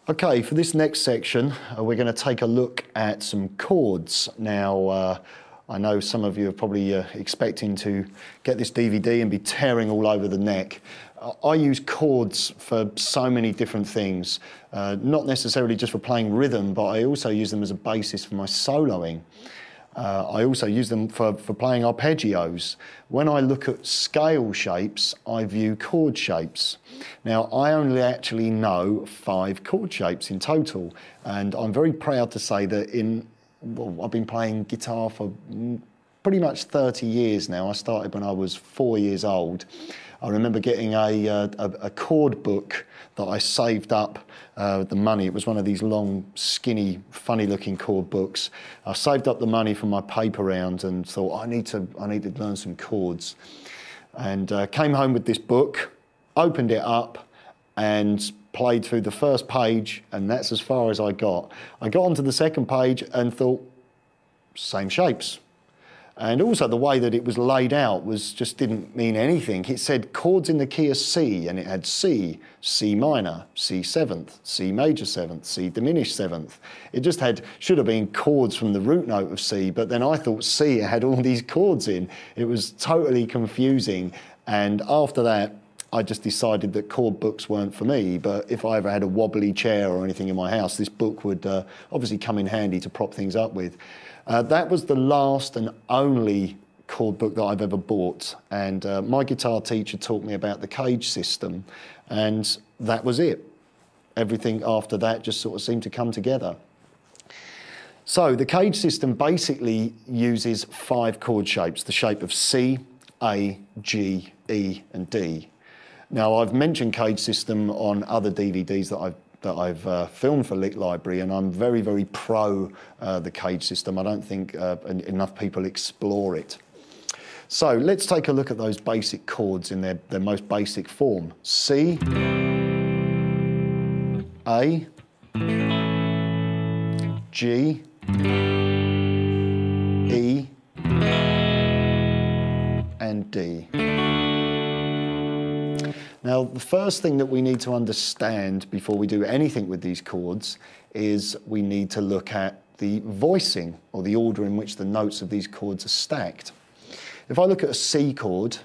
Okay, for this next section, we're going to take a look at some chords. Now, I know some of you are probably expecting to get this DVD and be tearing all over the neck. I use chords for so many different things, not necessarily just for playing rhythm, but I also use them as a basis for my soloing. I also use them for playing arpeggios. When I look at scale shapes, I view chord shapes. Now, I only actually know 5 chord shapes in total, and I'm very proud to say that I've been playing guitar for pretty much 30 years now. I started when I was 4 years old. I remember getting a chord book that I saved up the money. It was one of these long, skinny, funny-looking chord books. I saved up the money from my paper round and thought, I need to learn some chords. And came home with this book, opened it up, and played through the first page, and that's as far as I got. I got onto the second page and thought, same shapes. And also the way that it was laid out just didn't mean anything. It said chords in the key of C, and it had C, C minor, C seventh, C major seventh, C diminished seventh. It just should have been chords from the root note of C, but then I thought C had all these chords in. It was totally confusing. And after that, I just decided that chord books weren't for me, but if I ever had a wobbly chair or anything in my house, this book would obviously come in handy to prop things up with. That was the last and only chord book that I've ever bought, and my guitar teacher taught me about the Cage system, and that was it. Everything after that just sort of seemed to come together. So the Cage system basically uses 5 chord shapes, the shape of C, A, G, E and D. Now, I've mentioned Cage system on other DVDs that I've filmed for Lick Library, and I'm very, very pro the Cage system. I don't think enough people explore it. So let's take a look at those basic chords in their most basic form. C, A, G, E, and D. Now, the first thing that we need to understand before we do anything with these chords is we need to look at the voicing, or the order in which the notes of these chords are stacked. If I look at a C chord,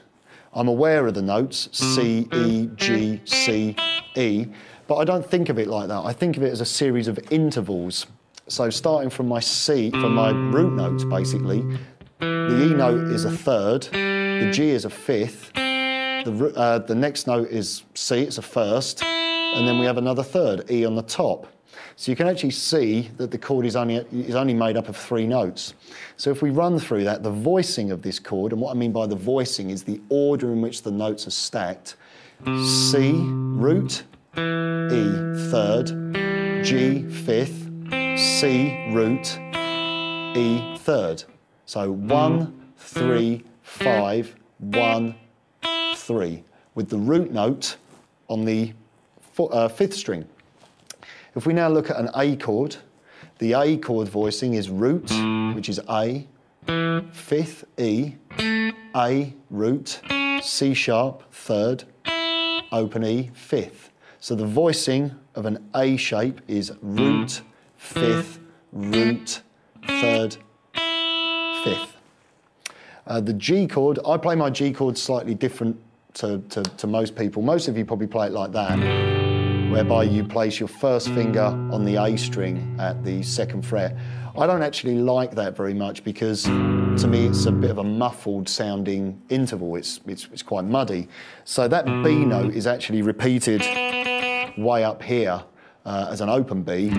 I'm aware of the notes, C, E, G, C, E, but I don't think of it like that. I think of it as a series of intervals. So starting from my C, from my root notes basically, the E note is a third, the G is a fifth, the next note is C, it's a first, and then we have another third, E on the top. So you can actually see that the chord is only made up of 3 notes. So if we run through that, the voicing of this chord, and what I mean by the voicing is the order in which the notes are stacked. C, root, E, third, G, fifth, C, root, E, third. So 1, 3, 5, 1, 3, with the root note on the 5th string. If we now look at an A chord, the A chord voicing is root, which is A, 5th E, A, root, C sharp, 3rd, open E, 5th. So the voicing of an A shape is root, 5th, root, 3rd, 5th. The G chord, I play my G chord slightly different to most people. Most of you probably play it like that, whereby you place your first finger on the A string at the 2nd fret. I don't actually like that very much because to me it's a bit of a muffled sounding interval. It's quite muddy. So that B note is actually repeated way up here as an open B.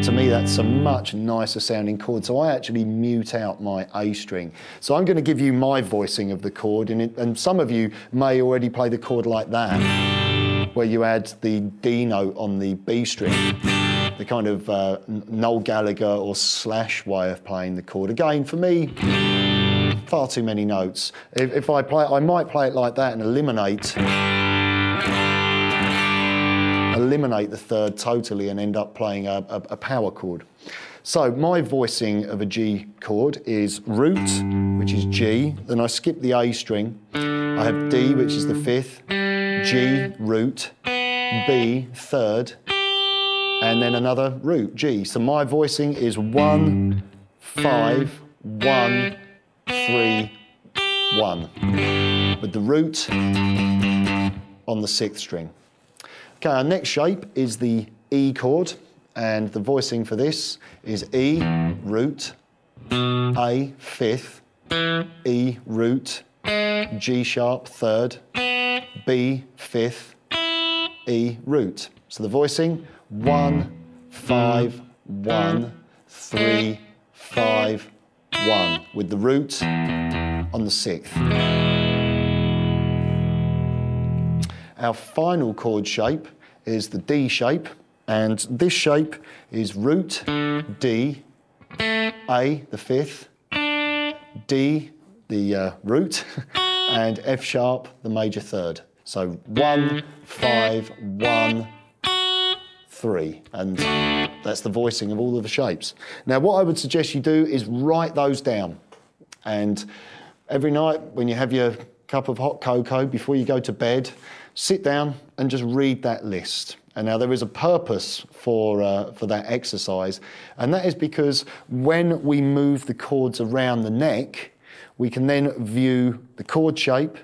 To me, that's a much nicer sounding chord, so I actually mute out my A string. So I'm going to give you my voicing of the chord, and some of you may already play the chord like that, where you add the D note on the B string, the kind of Noel Gallagher or Slash way of playing the chord. Again, for me, far too many notes. If I play, I might play it like that and eliminate the third totally and end up playing a power chord. So my voicing of a G chord is root, which is G, then I skip the A string, I have D, which is the 5th, G, root, B, 3rd, and then another root, G. So my voicing is 1, 5, 1, 3, 1, with the root on the 6th string. Okay, our next shape is the E chord, and the voicing for this is E, root, A, 5th, E, root, G sharp, 3rd, B, 5th, E, root. So the voicing, 1, 5, 1, 3, 5, 1, with the root on the 6th. Our final chord shape is the D shape, and this shape is root, D, A, the 5th, D, the root, and F sharp, the major 3rd. So 1, 5, 1, 3, and that's the voicing of all of the shapes. Now what I would suggest you do is write those down, and every night when you have your cup of hot cocoa before you go to bed, sit down and just read that list. And now there is a purpose for that exercise, and that is because when we move the chords around the neck, we can then view the chord shape,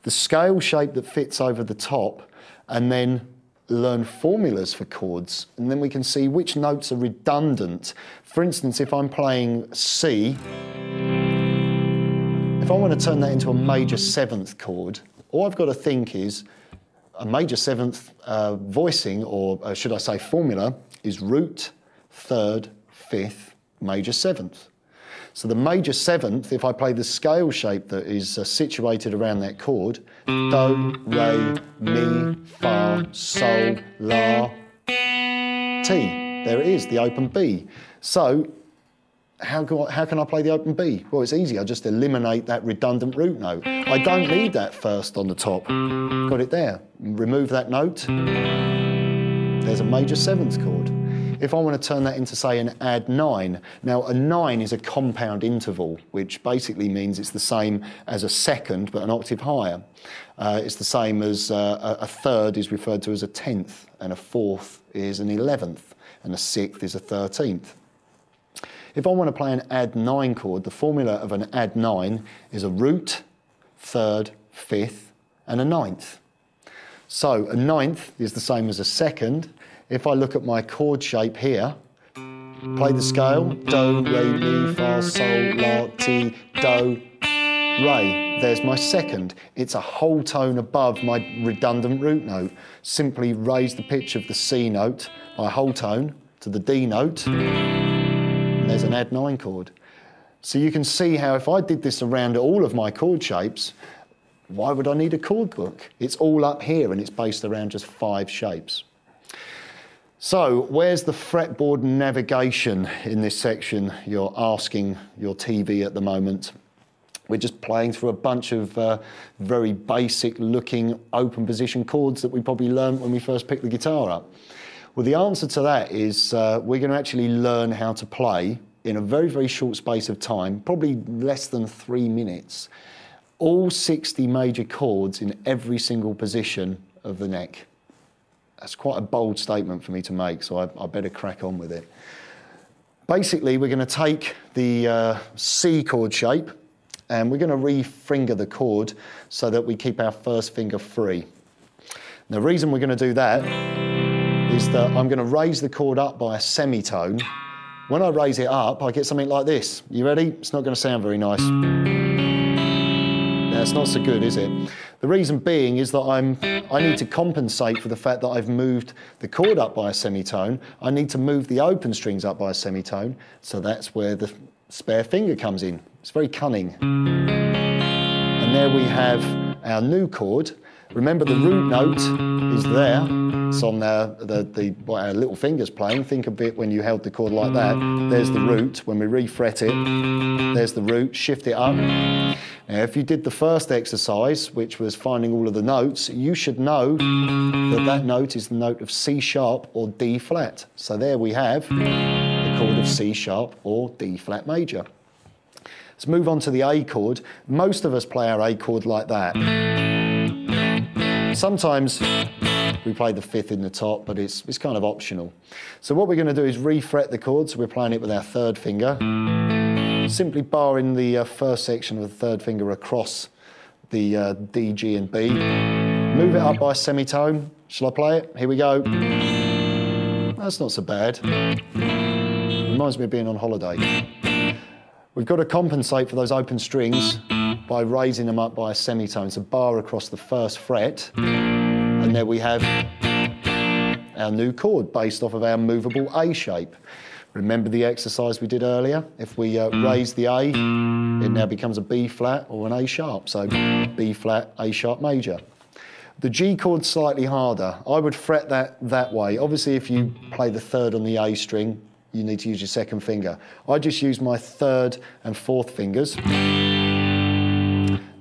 the scale shape that fits over the top, and then learn formulas for chords, and then we can see which notes are redundant. For instance, if I'm playing C, if I want to turn that into a major 7th chord, all I've got to think is a major 7th voicing, or should I say formula, is root, 3rd, 5th, major 7th. So the major 7th, if I play the scale shape that is situated around that chord, do, re, mi, fa, sol, la, ti. There it is, the open B. So how can I play the open B? Well, it's easy. I just eliminate that redundant root note. I don't need that first on the top. Got it there. Remove that note. There's a major 7th chord. If I want to turn that into, say, an add 9, now a 9 is a compound interval, which basically means it's the same as a 2nd, but an octave higher. It's the same as a 3rd is referred to as a 10th, and a 4th is an 11th, and a 6th is a 13th. If I want to play an add 9 chord, the formula of an add 9 is a root, 3rd, 5th, and a 9th. So a 9th is the same as a 2nd. If I look at my chord shape here, play the scale, do, re, mi, fa, sol, la, ti, do, re. There's my 2nd. It's a whole tone above my redundant root note. Simply raise the pitch of the C note by a whole tone to the D note, and there's an add 9 chord. So you can see how if I did this around all of my chord shapes, why would I need a chord book? It's all up here and it's based around just 5 shapes. So where's the fretboard navigation in this section? You're asking your TV at the moment. We're just playing through a bunch of very basic looking open position chords that we probably learned when we first picked the guitar up. Well, the answer to that is we're going to actually learn how to play in a very, very short space of time, probably less than 3 minutes, all 60 major chords in every single position of the neck. That's quite a bold statement for me to make, so I better crack on with it. Basically, we're going to take the C chord shape and we're going to re-finger the chord so that we keep our first finger free. And the reason we're going to do that is that I'm going to raise the chord up by a semitone. When I raise it up, I get something like this. You ready? It's not going to sound very nice. That's not so good, is it? The reason being is that I need to compensate for the fact that I've moved the chord up by a semitone. I need to move the open strings up by a semitone, so that's where the spare finger comes in. It's very cunning. And there we have our new chord. Remember, the root note is there. It's on what our little finger's playing. Think a bit when you held the chord like that. There's the root. When we re-fret it, there's the root. Shift it up. Now, if you did the first exercise, which was finding all of the notes, you should know that that note is the note of C sharp or D flat. So there we have the chord of C sharp or D flat major. Let's move on to the A chord. Most of us play our A chord like that. Sometimes We play the fifth in the top, but it's kind of optional. So what we're going to do is re-fret the chord, so we're playing it with our third finger. Simply barring the first section of the third finger across the D, G and B. Move it up by a semitone. Shall I play it? Here we go. That's not so bad. Reminds me of being on holiday. We've got to compensate for those open strings by raising them up by a semitone. So bar across the first fret. And there we have our new chord based off of our movable A shape. Remember the exercise we did earlier? If we raise the A, it now becomes a B flat or an A sharp. So B flat, A sharp major. The G chord's slightly harder. I would fret that way. Obviously, if you play the third on the A string, you need to use your second finger. I just use my third and fourth fingers.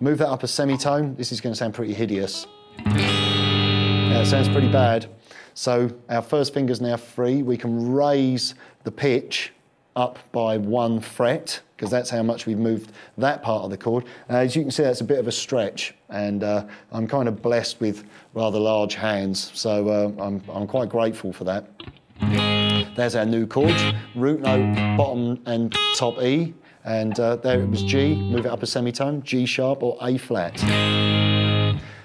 Move that up a semitone. This is going to sound pretty hideous. Yeah, it sounds pretty bad. So our first finger's now free. We can raise the pitch up by 1 fret, because that's how much we've moved that part of the chord. As you can see, that's a bit of a stretch, and I'm kind of blessed with rather large hands, so I'm quite grateful for that. There's our new chords, root note, bottom and top E, and there it was G, move it up a semitone, G sharp or A flat.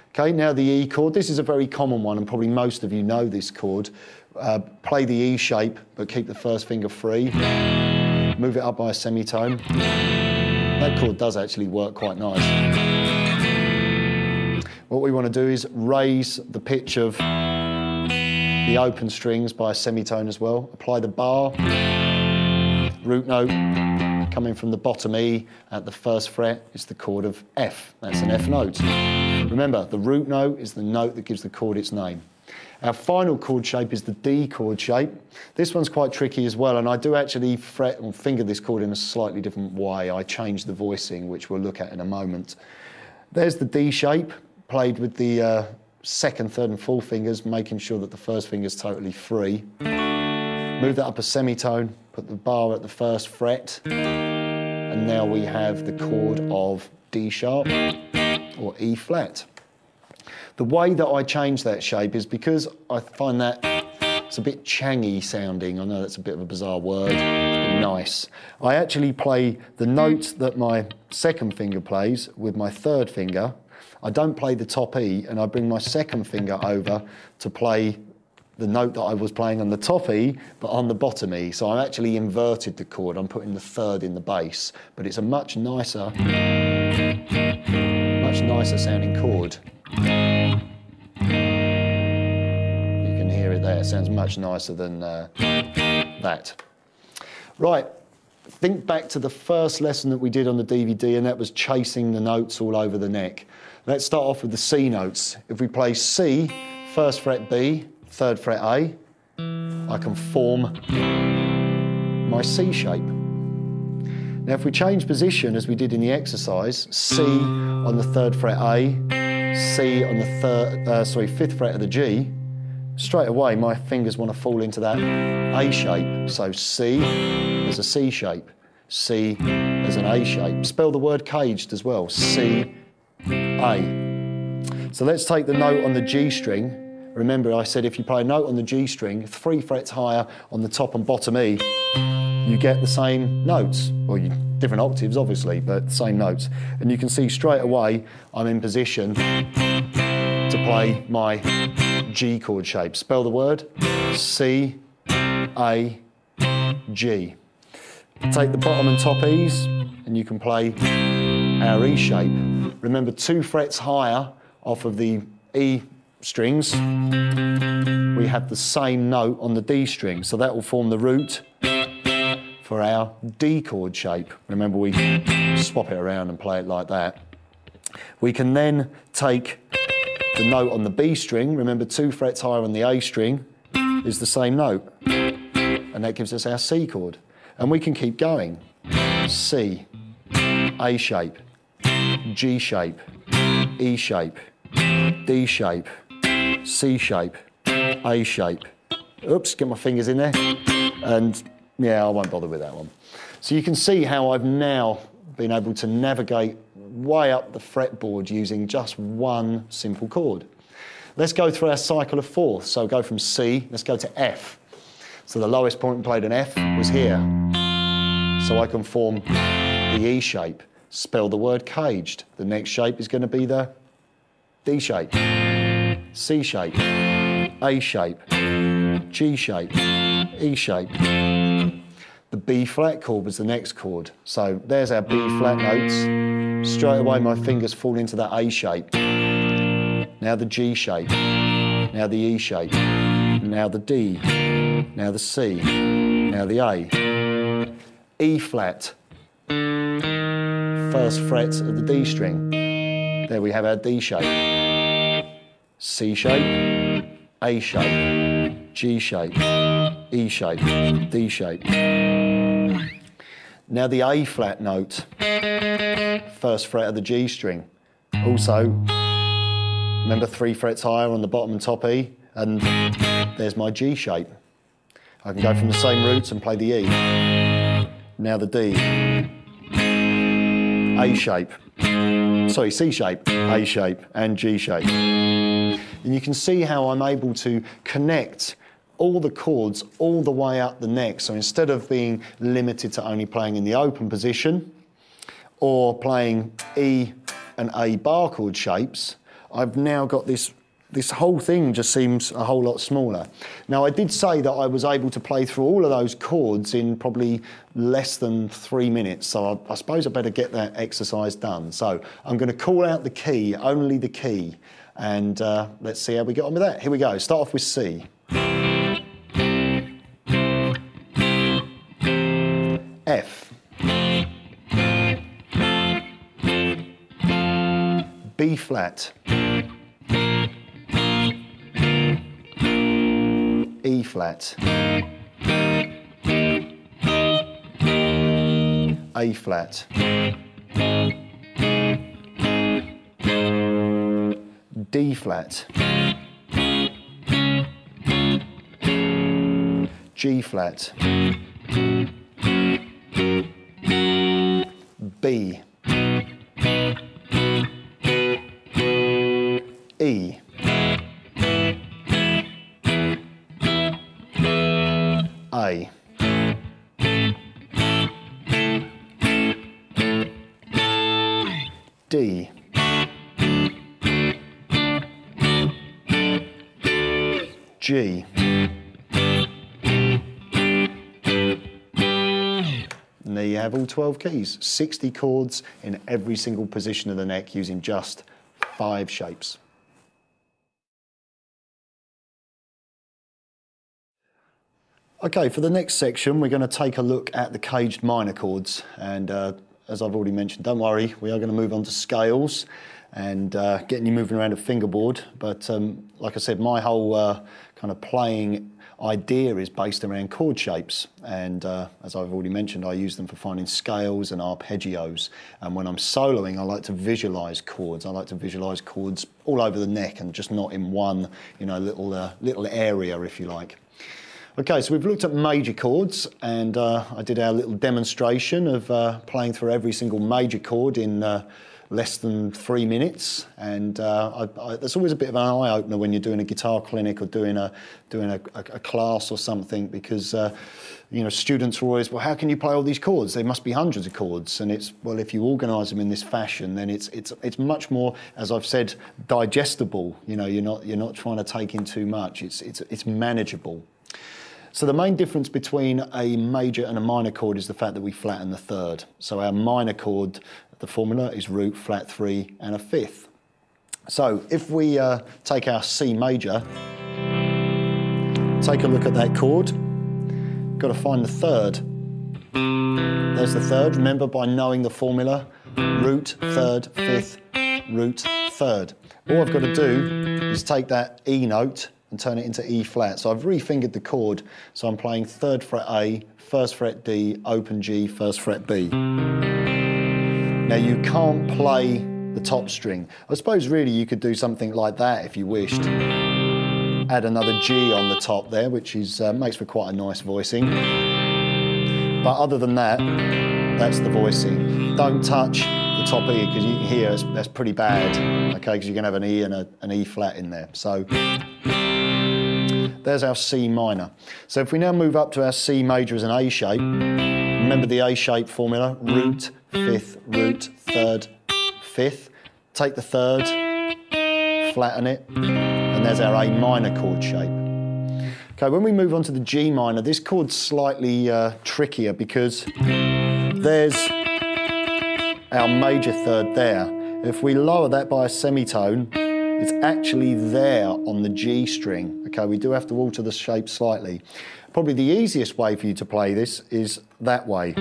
Okay, now the E chord. This is a very common one, and probably most of you know this chord. Play the E shape, but keep the first finger free. Move it up by a semitone. That chord does actually work quite nice. What we want to do is raise the pitch of the open strings by a semitone as well. Apply the bar, root note, coming from the bottom E at the first fret is the chord of F. That's an F note. Remember, the root note is the note that gives the chord its name. Our final chord shape is the D chord shape. This one's quite tricky as well, and I do actually fret or finger this chord in a slightly different way. I change the voicing, which we'll look at in a moment. There's the D shape, played with the second, third and fourth fingers, making sure that the first finger's totally free. Move that up a semitone, put the bar at the first fret, and now we have the chord of D sharp or E flat. The way that I change that shape is because I find that it's a bit changy sounding. I know that's a bit of a bizarre word, but nice. I actually play the note that my second finger plays with my third finger. I don't play the top E, and I bring my second finger over to play the note that I was playing on the top E, but on the bottom E. So I've actually inverted the chord. I'm putting the third in the bass, but it's a much nicer sounding chord. You can hear it there. It sounds much nicer than that. Right, think back to the first lesson that we did on the DVD, and that was chasing the notes all over the neck. Let's start off with the C notes. If we play C, first fret B, third fret A, I can form my C shape. Now if we change position as we did in the exercise, C on the third fret A, C on the fifth fret of the G, straight away my fingers want to fall into that A shape. So C as a C shape, C as an A shape. Spell the word caged as well, C, A. So let's take the note on the G string. Remember I said if you play a note on the G string, 3 frets higher on the top and bottom E, you get the same notes. Well, different octaves obviously, but same notes. And you can see straight away I'm in position to play my G chord shape. Spell the word, C, A, G. Take the bottom and top E's and you can play our E shape. Remember 2 frets higher off of the E strings, we have the same note on the D string, so that will form the root for our D chord shape. Remember we swap it around and play it like that. We can then take the note on the B string, remember 2 frets higher on the A string is the same note, and that gives us our C chord. And we can keep going. C, A shape, G shape, E shape, D shape, C shape, A shape. Oops, get my fingers in there. And yeah, I won't bother with that one. So you can see how I've now been able to navigate way up the fretboard using just one simple chord. Let's go through our cycle of fourths. So go from C, let's go to F. So the lowest point we played an F was here. So I can form the E shape, spell the word caged. The next shape is going to be the D shape, C shape, A shape, G shape, E shape. The B flat chord was the next chord. So there's our B flat notes. Straight away my fingers fall into that A shape. Now the G shape, now the E shape, now the D, now the C, now the A. E flat, first fret of the D string. There we have our D shape. C shape, A shape, G shape, E shape, D shape. Now the A flat note, first fret of the G string. Also, remember 3 frets higher on the bottom and top E, and there's my G shape. I can go from the same roots and play the E. Now the D, A shape, sorry, C shape, A shape, and G shape. And you can see how I'm able to connect all the chords all the way up the neck. So instead of being limited to only playing in the open position or playing E and A bar chord shapes, I've now got this whole thing just seems a whole lot smaller. Now I did say that I was able to play through all of those chords in probably less than 3 minutes, so I suppose I better get that exercise done. So I'm going to call out the key, only the key, and let's see how we get on with that. Here we go, start off with C. F. B flat. E flat. A flat. D flat. G flat. B. E. A. D. G. And there you have all 12 keys, 60 chords in every single position of the neck using just 5 shapes. Okay, for the next section, we're going to take a look at the caged minor chords. And as I've already mentioned, don't worry, we are going to move on to scales and getting you moving around a fingerboard. But like I said, my whole kind of playing idea is based around chord shapes. And as I've already mentioned, I use them for finding scales and arpeggios. And when I'm soloing, I like to visualize chords. I like to visualize chords all over the neck and just not in one, you know, little area, if you like. Okay, so we've looked at major chords, and I did our little demonstration of playing through every single major chord in less than 3 minutes. And that's always a bit of an eye-opener when you're doing a guitar clinic or doing a class or something, because you know, students are always, well, how can you play all these chords? There must be hundreds of chords. And it's, well, if you organise them in this fashion, then it's much more, as I've said, digestible. You know, you're not trying to take in too much. It's manageable. So the main difference between a major and a minor chord is the fact that we flatten the third. So our minor chord, the formula is root, flat 3 and a 5th. So if we take our C major, take a look at that chord, got to find the third. There's the third, remember, by knowing the formula, root, third, 5th, root, third. All I've got to do is take that E note and turn it into E flat. So I've refingered the chord, so I'm playing 3rd fret A, 1st fret D, open G, 1st fret B. Now you can't play the top string. I suppose really you could do something like that if you wished. Add another G on the top there, which is makes for quite a nice voicing. But other than that, that's the voicing. Don't touch the top E, because you can hear that's pretty bad, okay, because you're going to have an E and an E flat in there. So there's our C minor. So if we now move up to our C major as an A shape, remember the A shape formula, root, fifth, root, third, fifth. Take the third, flatten it, and there's our A minor chord shape. Okay, when we move on to the G minor, this chord's slightly trickier because there's our major third there. If we lower that by a semitone, it's actually there on the G string. Okay, we do have to alter the shape slightly. Probably the easiest way for you to play this is that way,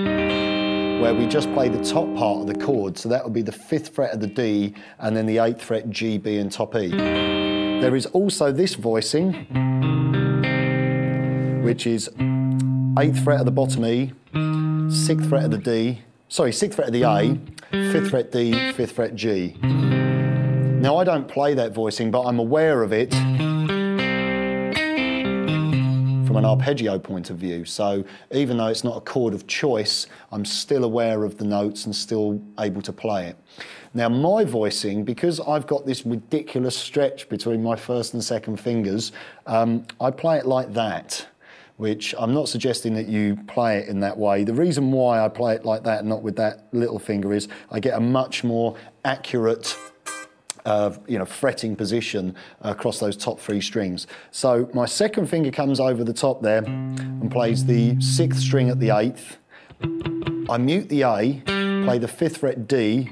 where we just play the top part of the chord. So that would be the 5th fret of the D and then the 8th fret G, B and top E. There is also this voicing, which is 8th fret of the bottom E, 6th fret of the D, sorry, 6th fret of the A, 5th fret D, 5th fret G. Now I don't play that voicing, but I'm aware of it from an arpeggio point of view. So even though it's not a chord of choice, I'm still aware of the notes and still able to play it. Now my voicing, because I've got this ridiculous stretch between my first and second fingers, I play it like that, which I'm not suggesting that you play it in that way. The reason why I play it like that and not with that little finger is I get a much more accurate fretting position across those top 3 strings. So my second finger comes over the top there and plays the 6th string at the 8th. I mute the A, play the 5th fret D,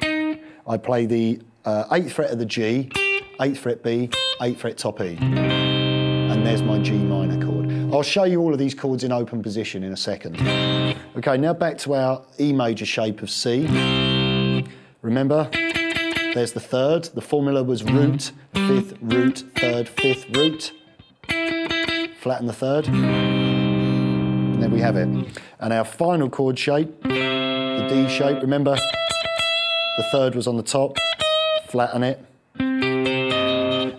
I play the 8th fret of the G, 8th fret B, 8th fret top E. And there's my G minor chord. I'll show you all of these chords in open position in a second. Okay, now back to our E major shape of C. Remember, there's the third. The formula was root, 5th, root, 3rd, 5th, root. Flatten the third. And there we have it. And our final chord shape, the D shape, remember, the third was on the top. Flatten it.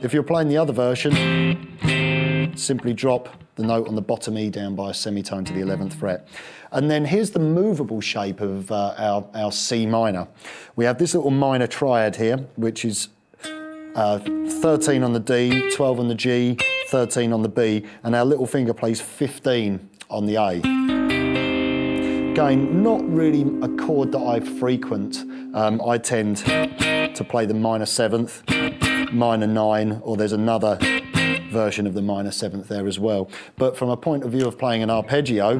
If you're playing the other version, simply drop the note on the bottom E down by a semitone to the 11th fret. And then here's the movable shape of our C minor. We have this little minor triad here, which is 13 on the D, 12 on the G, 13 on the B, and our little finger plays 15 on the A. Again, not really a chord that I frequent. I tend to play the minor 7th, minor 9, or there's another version of the minor 7th there as well. But from a point of view of playing an arpeggio,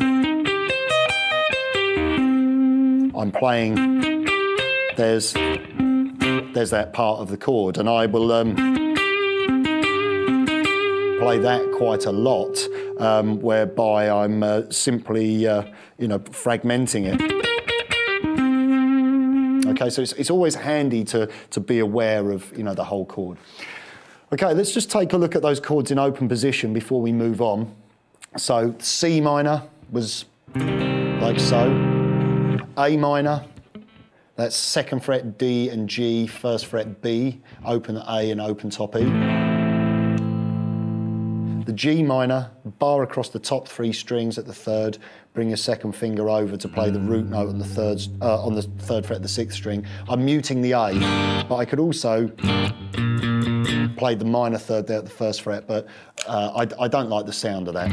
I'm playing, there's that part of the chord, and I will play that quite a lot, whereby I'm simply, fragmenting it. Okay, so it's always handy to be aware of, the whole chord. Okay, let's just take a look at those chords in open position before we move on. So C minor was like so. A minor, that's 2nd fret D and G, 1st fret B, open A and open top E. The G minor, bar across the top 3 strings at the 3rd, bring your 2nd finger over to play the root note on the 3rd fret of the 6th string. I'm muting the A, but I could also play the minor 3rd there at the 1st fret, but I don't like the sound of that.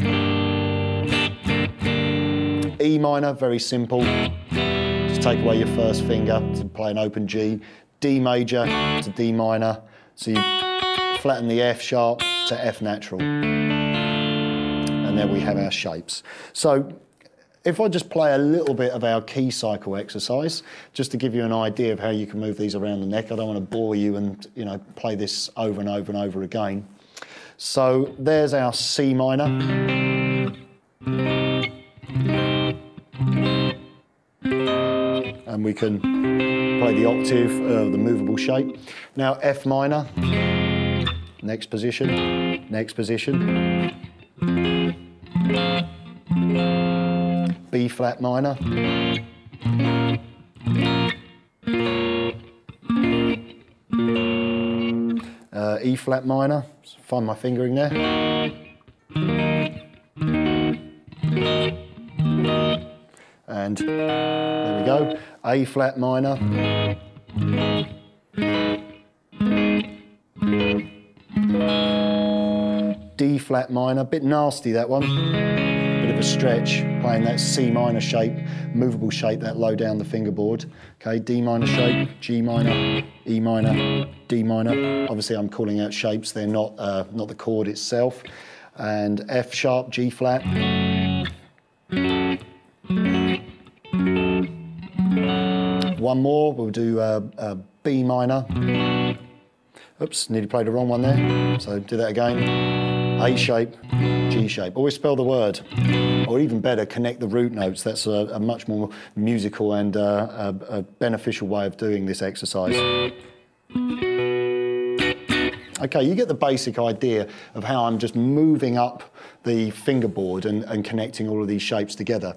E minor, very simple. Just take away your 1st finger to play an open G. D major to D minor. So you flatten the F sharp to F natural. And there we have our shapes. So if I just play a little bit of our key cycle exercise, just to give you an idea of how you can move these around the neck. I don't want to bore you and play this over and over and over again. So there's our C minor. And we can play the octave of the movable shape. Now F minor, next position, next position. B flat minor. E flat minor, find my fingering there. And there we go, A flat minor, D flat minor, bit nasty that one, bit of a stretch, playing that C minor shape, movable shape that low down the fingerboard. Okay, D minor shape, G minor, E minor, D minor. Obviously I'm calling out shapes, they're not the chord itself. And F sharp, G flat. One more, we'll do B minor. Oops, nearly played the wrong one there. So do that again. A shape, G shape. Always spell the word. Or even better, connect the root notes. That's a much more musical and a beneficial way of doing this exercise. Okay, you get the basic idea of how I'm just moving up the fingerboard and connecting all of these shapes together.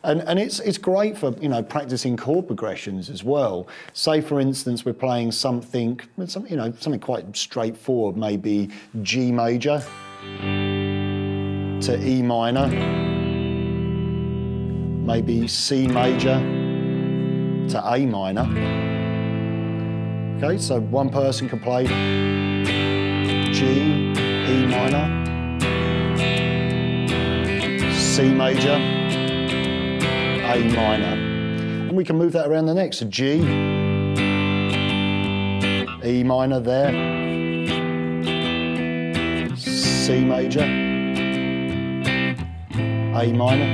And it's great for, you know, practicing chord progressions as well. Say, for instance, we're playing something quite straightforward, maybe G major to E minor, maybe C major to A minor. Okay, so one person can play G, E minor, C major, A minor. And we can move that around the neck. So G, E minor there, C major, A minor,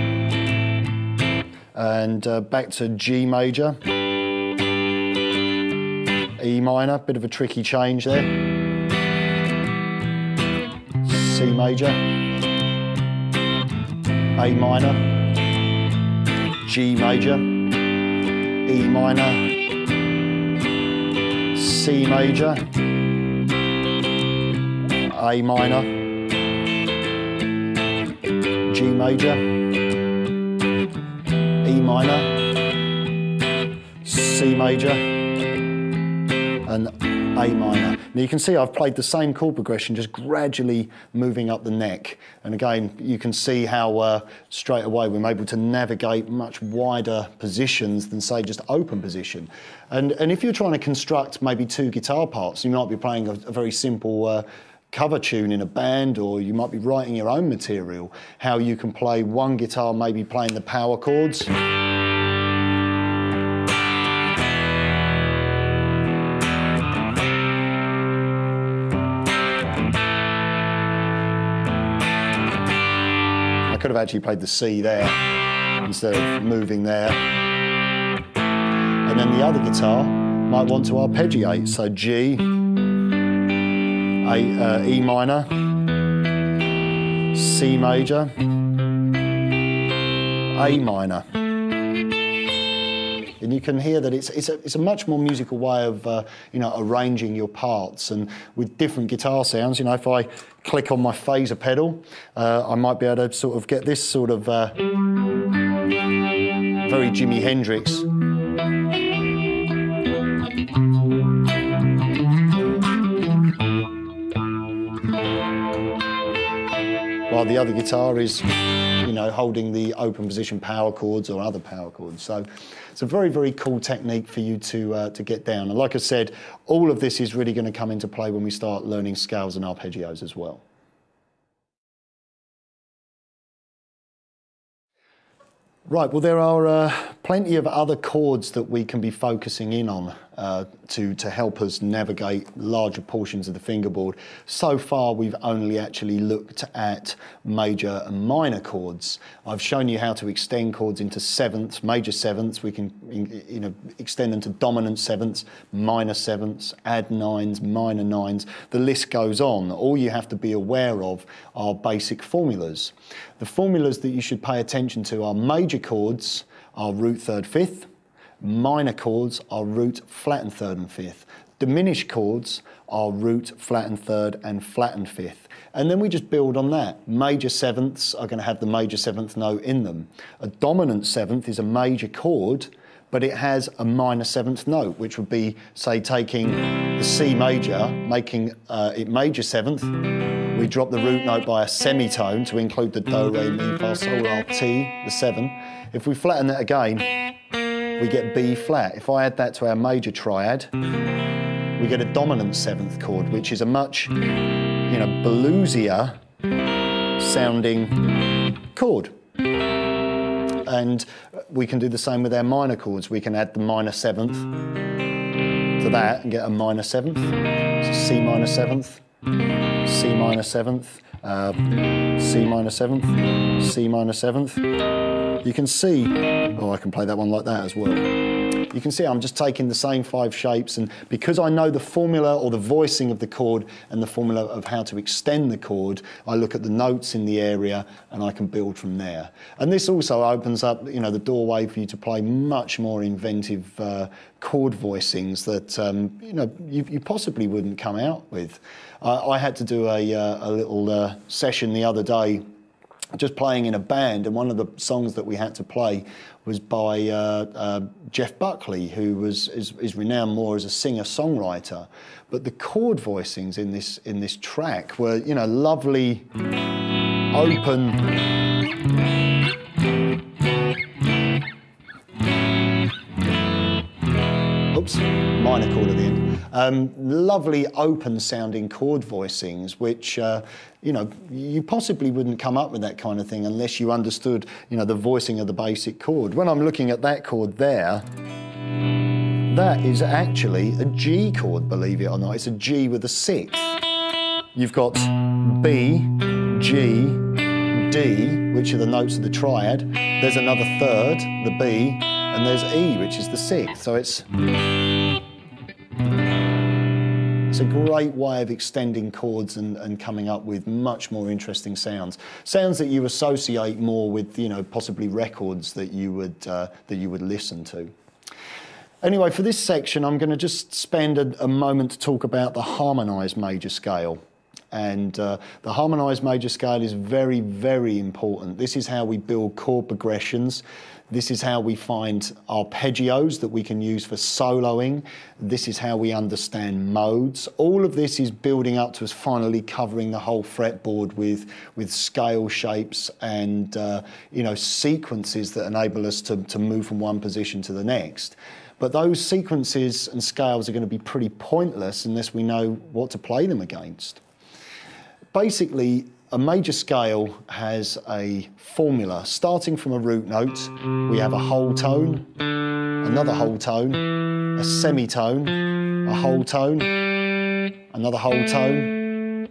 and back to G major, E minor, bit of a tricky change there. C major, A minor, G major, E minor, C major, A minor, G major, E minor, C major, and A minor. Now you can see I've played the same chord progression, just gradually moving up the neck. And again, you can see how straight away we're able to navigate much wider positions than, say, just open position. And if you're trying to construct maybe two guitar parts, you might be playing a very simple cover tune in a band, or you might be writing your own material, how you can play one guitar maybe playing the power chords. I could have actually played the C there instead of moving there. And then the other guitar might want to arpeggiate, so G, E minor, C major, A minor. And you can hear that it's a much more musical way of arranging your parts, and with different guitar sounds. You know, if I click on my phaser pedal, I might be able to sort of get this sort of very Jimi Hendrix. While the other guitar is, holding the open position power chords or other power chords. So it's a very, very cool technique for you to get down. And like I said, all of this is really going to come into play when we start learning scales and arpeggios as well. Right, well, there are plenty of other chords that we can be focusing in on to help us navigate larger portions of the fingerboard. So far, we've only actually looked at major and minor chords. I've shown you how to extend chords into sevenths, major sevenths. We can extend them to dominant sevenths, minor sevenths, add nines, minor nines. The list goes on. All you have to be aware of are basic formulas. The formulas that you should pay attention to are major chords are root third fifth, minor chords are root flattened third and fifth, diminished chords are root flattened third and flattened fifth. And then we just build on that. Major sevenths are going to have the major seventh note in them. A dominant seventh is a major chord, but it has a minor seventh note, which would be, say, taking the C major, making it major seventh. We drop the root note by a semitone to include the do, re, mi, fa, sol, la, ti, the 7. If we flatten that again, we get B flat. If I add that to our major triad, we get a dominant 7th chord, which is a much, bluesier sounding chord. And we can do the same with our minor chords. We can add the minor 7th to that and get a minor 7th. So C minor 7th, C minor 7th, C minor 7th, C minor 7th. You can see, I can play that one like that as well. You can see I'm just taking the same 5 shapes, and because I know the formula or the voicing of the chord and the formula of how to extend the chord, I look at the notes in the area and I can build from there. And this also opens up, the doorway for you to play much more inventive chord voicings that, you possibly wouldn't come out with. I had to do a little session the other day just playing in a band, and one of the songs that we had to play was by Jeff Buckley, who is renowned more as a singer-songwriter. But the chord voicings in this track were, lovely, open. Oops, minor chord at the end. Lovely open-sounding chord voicings, which you possibly wouldn't come up with that kind of thing unless you understood, the voicing of the basic chord. When I'm looking at that chord there, that is actually a G chord, believe it or not. It's a G with a 6th. You've got B, G, D, which are the notes of the triad. There's another 3rd, the B, and there's E, which is the 6th. So it's a great way of extending chords and coming up with much more interesting sounds. Sounds that you associate more with, possibly records that you would listen to. Anyway, for this section, I'm going to just spend a moment to talk about the harmonised major scale. And the harmonised major scale is very, very important. This is how we build chord progressions. This is how we find arpeggios that we can use for soloing. This is how we understand modes. All of this is building up to us finally covering the whole fretboard with scale shapes and sequences that enable us to move from one position to the next. But those sequences and scales are going to be pretty pointless unless we know what to play them against. Basically, a major scale has a formula. Starting from a root note, we have a whole tone, another whole tone, a semitone, a whole tone, another whole tone,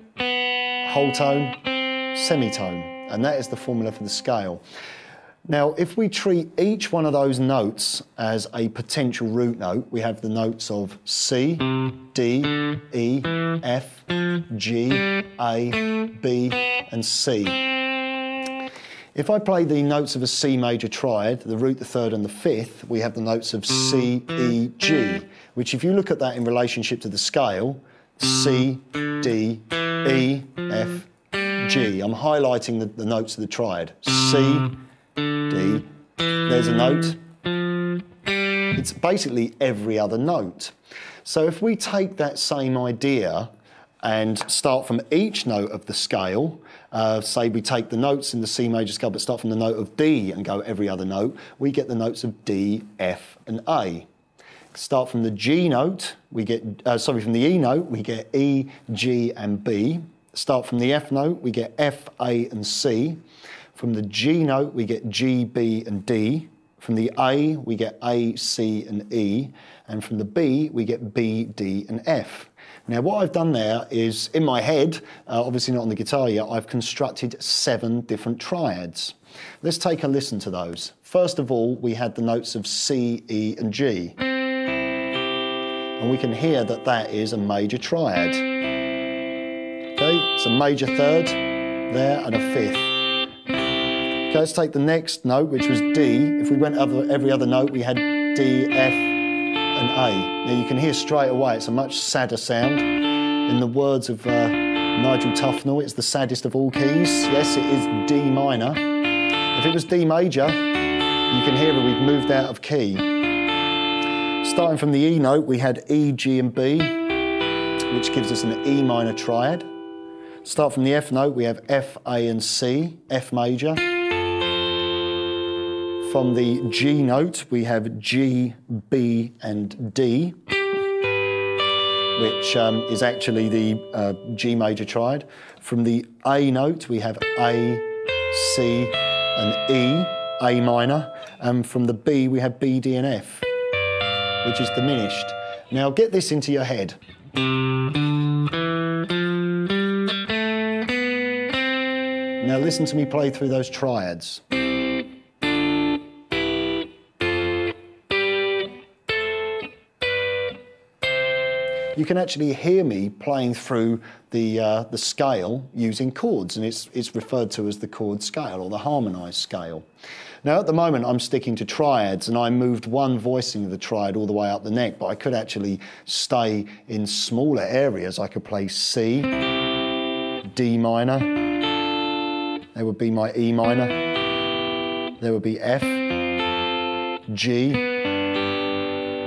semitone. And that is the formula for the scale. Now, if we treat each one of those notes as a potential root note, we have the notes of C, D, E, F, G, A, B, and C. If I play the notes of a C major triad, the root, the 3rd, and the 5th, we have the notes of C, E, G, which if you look at that in relationship to the scale, C, D, E, F, G. I'm highlighting the notes of the triad. C, D, there's a note. It's basically every other note. So if we take that same idea and start from each note of the scale, say we take the notes in the C major scale but start from the note of D and go every other note, we get the notes of D, F and A. Start from the G note, we get, from the E note, we get E, G and B. Start from the F note, we get F, A and C. From the G note, we get G, B and D. From the A, we get A, C and E. And from the B, we get B, D and F. Now, what I've done there is, in my head, obviously not on the guitar yet, I've constructed 7 different triads. Let's take a listen to those. First of all, we had the notes of C, E and G. And we can hear that that is a major triad. Okay, it's a major 3rd there and a 5th. Okay, let's take the next note, which was D. If we went every other note, we had D, F, and A. Now you can hear straight away, it's a much sadder sound. In the words of Nigel Tufnell, it's the saddest of all keys. Yes, it is D minor. If it was D major, you can hear that we've moved out of key. Starting from the E note, we had E, G, and B, which gives us an E minor triad. Start from the F note, we have F, A, and C, F major. From the G note, we have G, B, and D, which is actually the G major triad. From the A note, we have A, C, and E, A minor. And from the B, we have B, D, and F, which is diminished. Now get this into your head. Now listen to me play through those triads. You can actually hear me playing through the scale using chords, and it's referred to as the chord scale or the harmonised scale. Now at the moment I'm sticking to triads, and I moved one voicing of the triad all the way up the neck, but I could actually stay in smaller areas. I could play C, D minor, there would be my E minor, there would be F, G,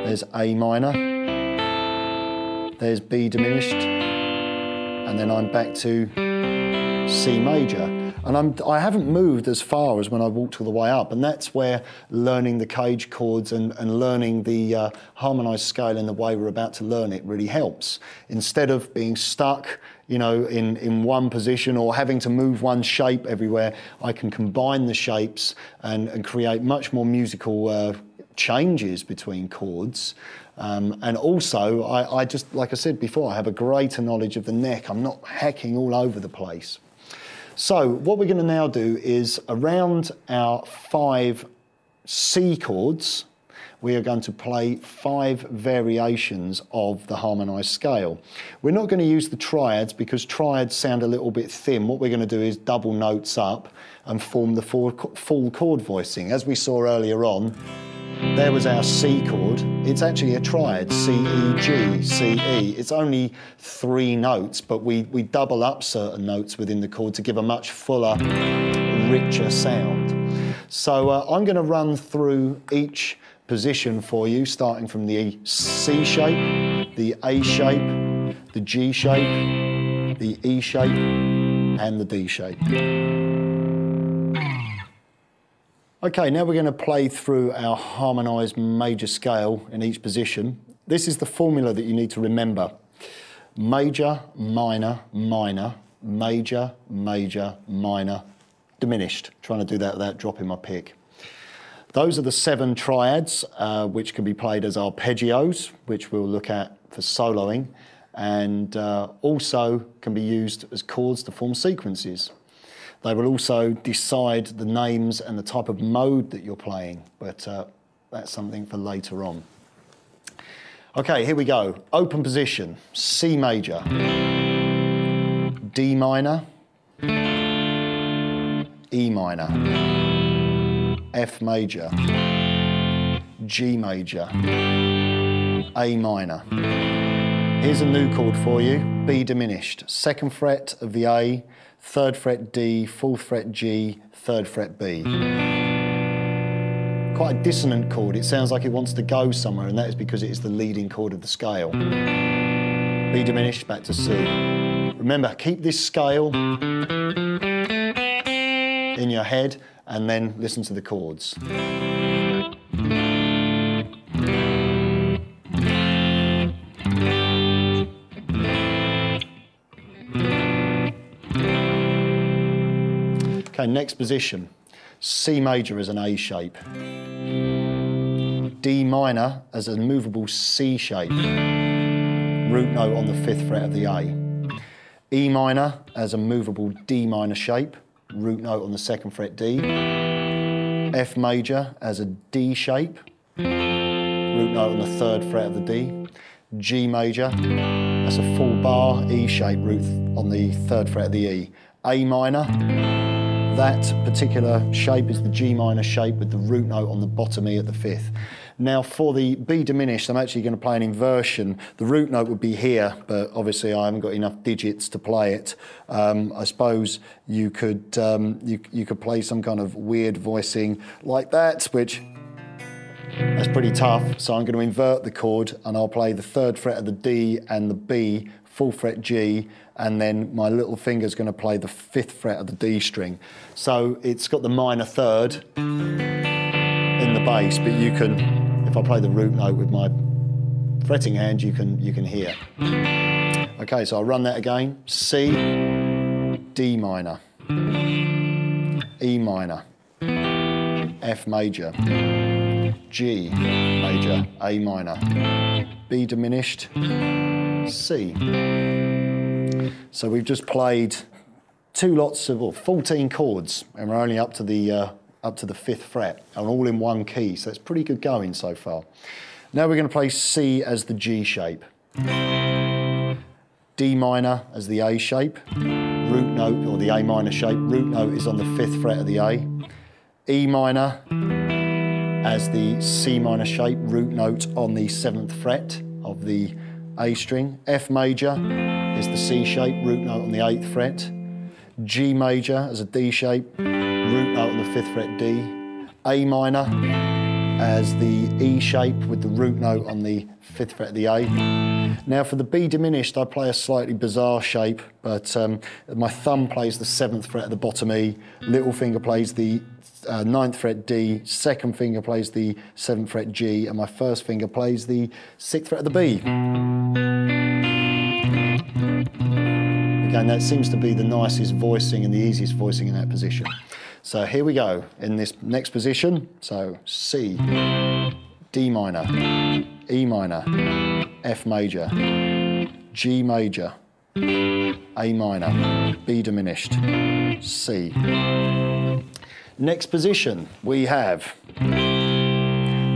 there's A minor, there's B diminished, and then I'm back to C major. And I haven't moved as far as when I walked all the way up, and that's where learning the cage chords and learning the harmonised scale in the way we're about to learn it really helps. Instead of being stuck, you know, in one position or having to move one shape everywhere, I can combine the shapes and create much more musical changes between chords. And also, I just, like I said before, I have a greater knowledge of the neck. I'm not hacking all over the place. So what we're going to now do is, around our 5 C chords, we are going to play 5 variations of the harmonised scale. We're not going to use the triads because triads sound a little bit thin. What we're going to do is double notes up and form the full chord voicing. As we saw earlier on, there was our C chord. It's actually a triad, C, E, G, C, E. It's only 3 notes, but we double up certain notes within the chord to give a much fuller, richer sound. So I'm going to run through each position for you, starting from the C shape, the A shape, the G shape, the E shape, and the D shape. Okay, now we're going to play through our harmonised major scale in each position. This is the formula that you need to remember. Major, minor, minor, major, major, minor, diminished. Trying to do that without dropping my pick. Those are the 7 triads, which can be played as arpeggios, which we'll look at for soloing, and also can be used as chords to form sequences. They will also decide the names and the type of mode that you're playing, but that's something for later on. Okay, here we go. Open position, C major, D minor, E minor, F major, G major, A minor. Here's a new chord for you, B diminished, 2nd fret of the A, 3rd fret D, 4th fret G, 3rd fret B. Quite a dissonant chord. It sounds like it wants to go somewhere, and that is because it is the leading chord of the scale. B diminished, back to C. Remember, keep this scale in your head and then listen to the chords. Okay, next position, C major as an A shape, D minor as a movable C shape, root note on the 5th fret of the A, E minor as a movable D minor shape, root note on the 2nd fret D, F major as a D shape, root note on the 3rd fret of the D, G major, that's a full bar E shape, root on the 3rd fret of the E, A minor, that particular shape is the G minor shape with the root note on the bottom E at the 5th. Now for the B diminished, I'm actually going to play an inversion. The root note would be here, but obviously I haven't got enough digits to play it. I suppose you could play some kind of weird voicing like that, which that's pretty tough. So I'm going to invert the chord and I'll play the 3rd fret of the D and the B, 4th fret G, and then my little finger's going to play the 5th fret of the D string. So it's got the minor 3rd, in the bass, but you can, if I play the root note with my fretting hand, you can hear. Okay, so I'll run that again. C, D minor, E minor, F major, G major, A minor, B diminished, C. So we've just played 14 chords, and we're only up to the 5th fret, and all in one key, so it's pretty good going so far. Now we're going to play C as the G shape, D minor as the A shape, root note, or the A minor shape, root note is on the 5th fret of the A, E minor as the C minor shape, root note on the 7th fret of the A string, F major is the C shape, root note on the 8th fret, G major as a D shape, root note on the 5th fret D, A minor as the E shape with the root note on the 5th fret of the A. Now for the B diminished, I play a slightly bizarre shape, but my thumb plays the 7th fret of the bottom E, little finger plays the 9th fret D, second finger plays the 7th fret G, and my first finger plays the 6th fret of the B. Again, that seems to be the nicest voicing and the easiest voicing in that position. So here we go, in this next position, so C, D minor, E minor, F major, G major, A minor, B diminished, C. Next position, we have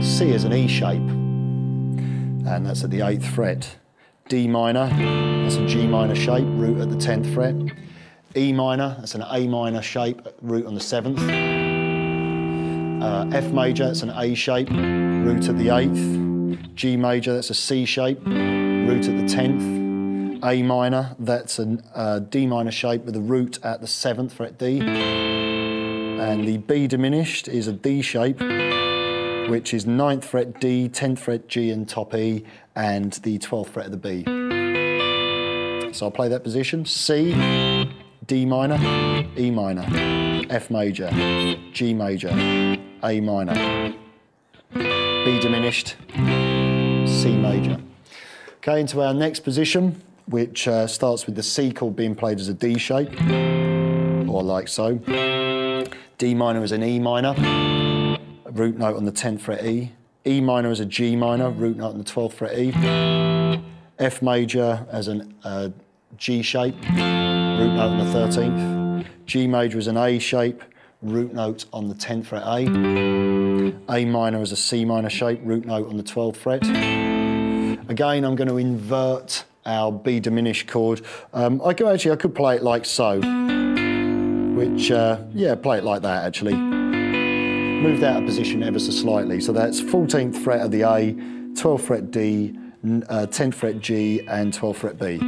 C as an E shape, and that's at the 8th fret. D minor, that's a G minor shape, root at the 10th fret. E minor, that's an A minor shape, root on the 7th. F major, that's an A shape, root at the 8th. G major, that's a C shape, root at the 10th. A minor, that's a D minor shape with a root at the 7th fret D. And the B diminished is a D shape, which is 9th fret D, 10th fret G and top E, and the 12th fret of the B. So I'll play that position. C, D minor, E minor, F major, G major, A minor, B diminished, C major. Okay, into our next position, which starts with the C chord being played as a D shape, or like so. D minor is an E minor, root note on the 10th fret E. E minor is a G minor, root note on the 12th fret E. F major as an G shape, root note on the 13th. G major is an A shape, root note on the 10th fret A. A minor is a C minor shape, root note on the 12th fret. Again, I'm going to invert our B diminished chord. I could play it like so, which, yeah, play it like that actually. Moved out of position ever so slightly. So that's 14th fret of the A, 12th fret D, 10th fret G, and 12th fret B.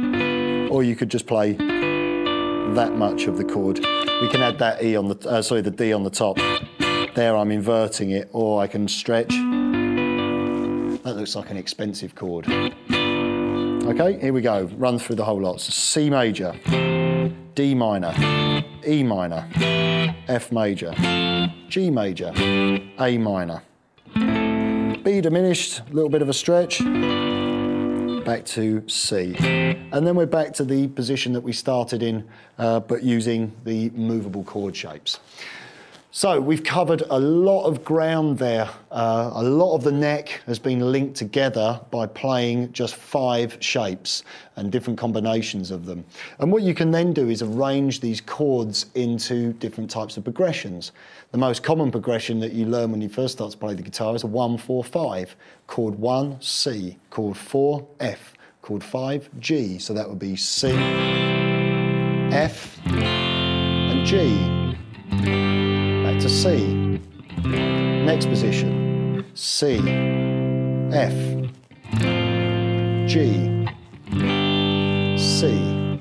Or you could just play that much of the chord. We can add that E on the, the D on the top. There I'm inverting it, or I can stretch. That looks like an expensive chord. Okay, here we go. Run through the whole lot. So C major, D minor, E minor, F major, G major, A minor, B diminished, a little bit of a stretch, back to C. And then we're back to the position that we started in, but using the movable chord shapes. So we've covered a lot of ground there. A lot of the neck has been linked together by playing just 5 shapes and different combinations of them. And what you can then do is arrange these chords into different types of progressions. The most common progression that you learn when you first start to play the guitar is a 1-4-5. Chord 1, C. Chord 4, F. Chord 5, G. So that would be C, F, and G. Back to C. Next position, C, F, G, C,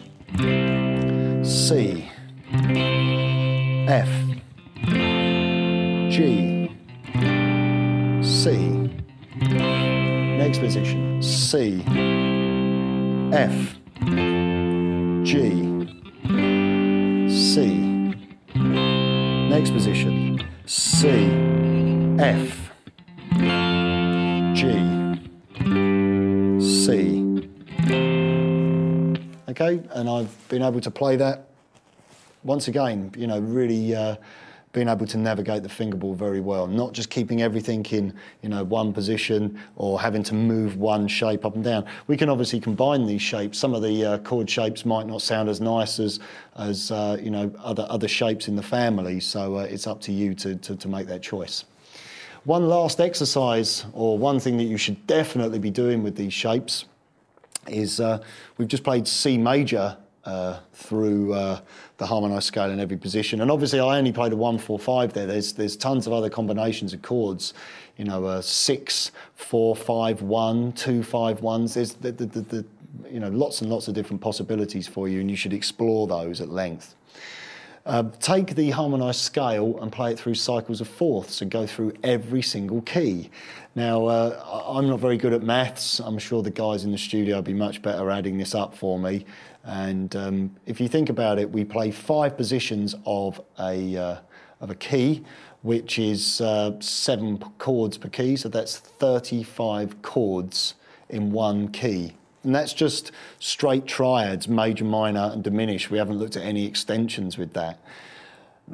C, F, G, C. Next position, C, F, G, C. Next position, C, F, okay, and I've been able to play that once again, you know, really being able to navigate the fingerboard very well, not just keeping everything in, you know, one position or having to move one shape up and down. We can obviously combine these shapes. Some of the chord shapes might not sound as nice as you know, other shapes in the family, so it's up to you to make that choice. One last exercise, or one thing that you should definitely be doing with these shapes is we've just played C major through the harmonised scale in every position, and obviously I only played a 1-4-5 there. There's tons of other combinations of chords, you know, 6 4 5 1 2 5 1s. There's the you know, lots and lots of different possibilities for you, and you should explore those at length. Take the harmonised scale and play it through cycles of fourths and go through every single key. Now, I'm not very good at maths. I'm sure the guys in the studio will be much better adding this up for me. And if you think about it, we play 5 positions of a key, which is 7 chords per key, so that's 35 chords in one key. And that's just straight triads, major, minor, and diminished. We haven't looked at any extensions with that.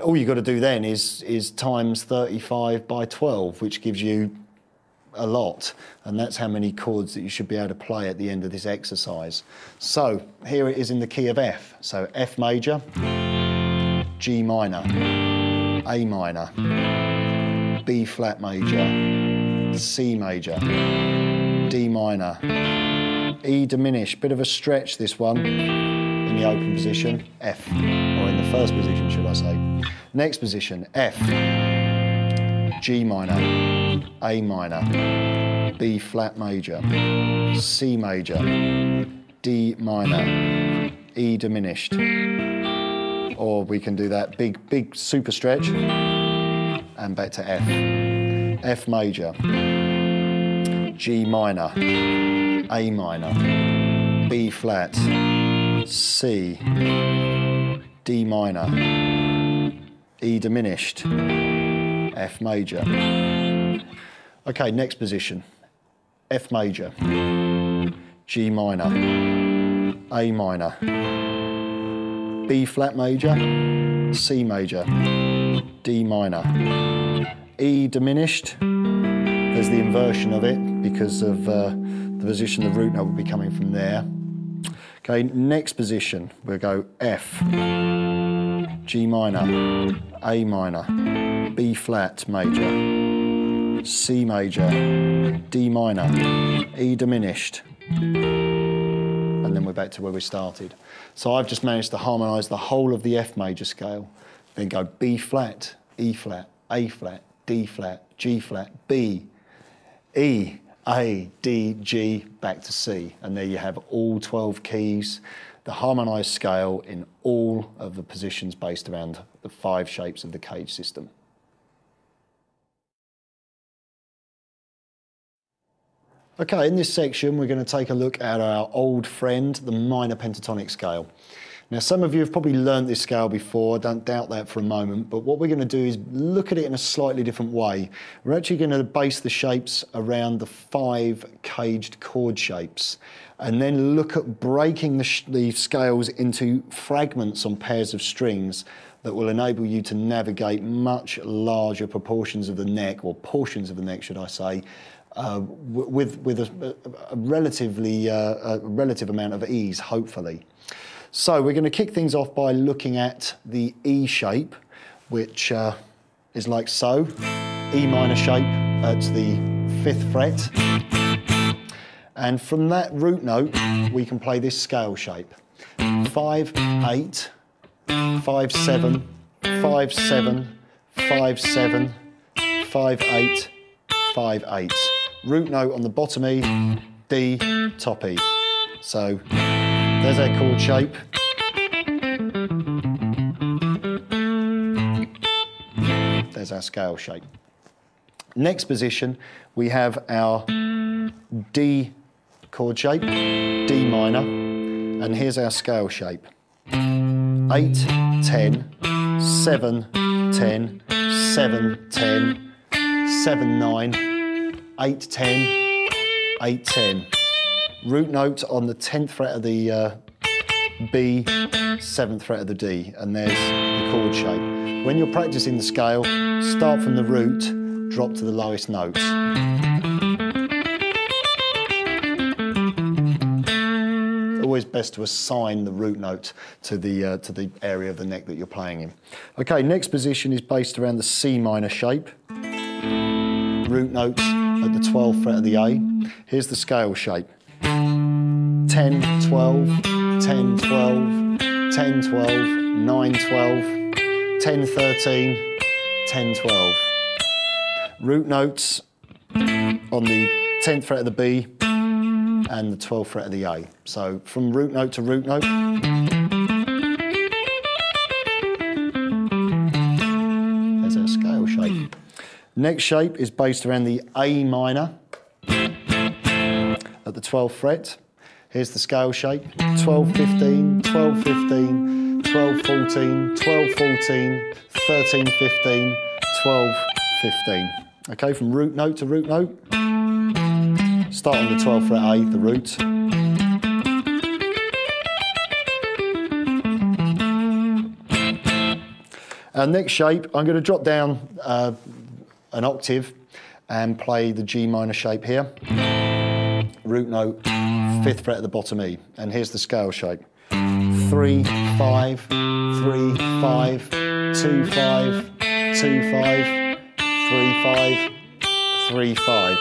All you've got to do then is times 35 by 12, which gives you a lot. And that's how many chords that you should be able to play at the end of this exercise. So here it is in the key of F. So F major, G minor, A minor, B flat major, C major, D minor, E diminished, bit of a stretch this one, in the open position, F, or in the first position should I say. Next position, F, G minor, A minor, B flat major, C major, D minor, E diminished. Or we can do that big super stretch, and back to F. F major, G minor, A minor, B flat, C, D minor, E diminished, F major. Okay, next position. F major, G minor, A minor, B flat major, C major, D minor, E diminished. There's the inversion of it because of the position the root note will be coming from there. Okay, next position, we'll go F, G minor, A minor, B flat major, C major, D minor, E diminished. And then we're back to where we started. So I've just managed to harmonise the whole of the F major scale, then go B flat, E flat, A flat, D flat, G flat, B, E, A, D, G, back to C. And there you have all 12 keys, the harmonised scale in all of the positions based around the 5 shapes of the cage system. Okay, in this section we're going to take a look at our old friend, the minor pentatonic scale. Now some of you have probably learnt this scale before, I don't doubt that for a moment, but what we're going to do is look at it in a slightly different way. We're actually going to base the shapes around the 5 caged chord shapes and then look at breaking the scales into fragments on pairs of strings that will enable you to navigate much larger proportions of the neck, or portions of the neck should I say, with a relative amount of ease, hopefully. So we're going to kick things off by looking at the E shape, which is like so. E minor shape at the 5th fret. And from that root note, we can play this scale shape. 5, 8, 5, 7, 5, 7, 5, 7, 5, 8, 5, 8. Root note on the bottom E, D, top E. So there's our chord shape. There's our scale shape. Next position, we have our D chord shape, D minor, and here's our scale shape. 8, 10, 7, 10, 7, 10, 7, 9, 8, 10, 8, 10. Root note on the 10th fret of the B, 7th fret of the D, and there's the chord shape. When you're practicing the scale, start from the root, drop to the lowest notes. Always best to assign the root note to the area of the neck that you're playing in. Okay, next position is based around the C minor shape. Root notes at the 12th fret of the A. Here's the scale shape. 10, 12, 10, 12, 10, 12, 9, 12, 10, 13, 10, 12. Root notes on the 10th fret of the B and the 12th fret of the A. So from root note to root note. There's our scale shape. Next shape is based around the A minor at the 12th fret. Here's the scale shape. 12, 15, 12, 15, 12, 14, 12, 14, 13, 15, 12, 15. Okay, from root note to root note. Start on the 12th fret A, the root. Our next shape, I'm going to drop down an octave and play the G minor shape here. Root note, 5th fret at the bottom E. And here's the scale shape. 3, 5, 3, 5, 2, 5, 2, 5, 3, 5, 3, 5.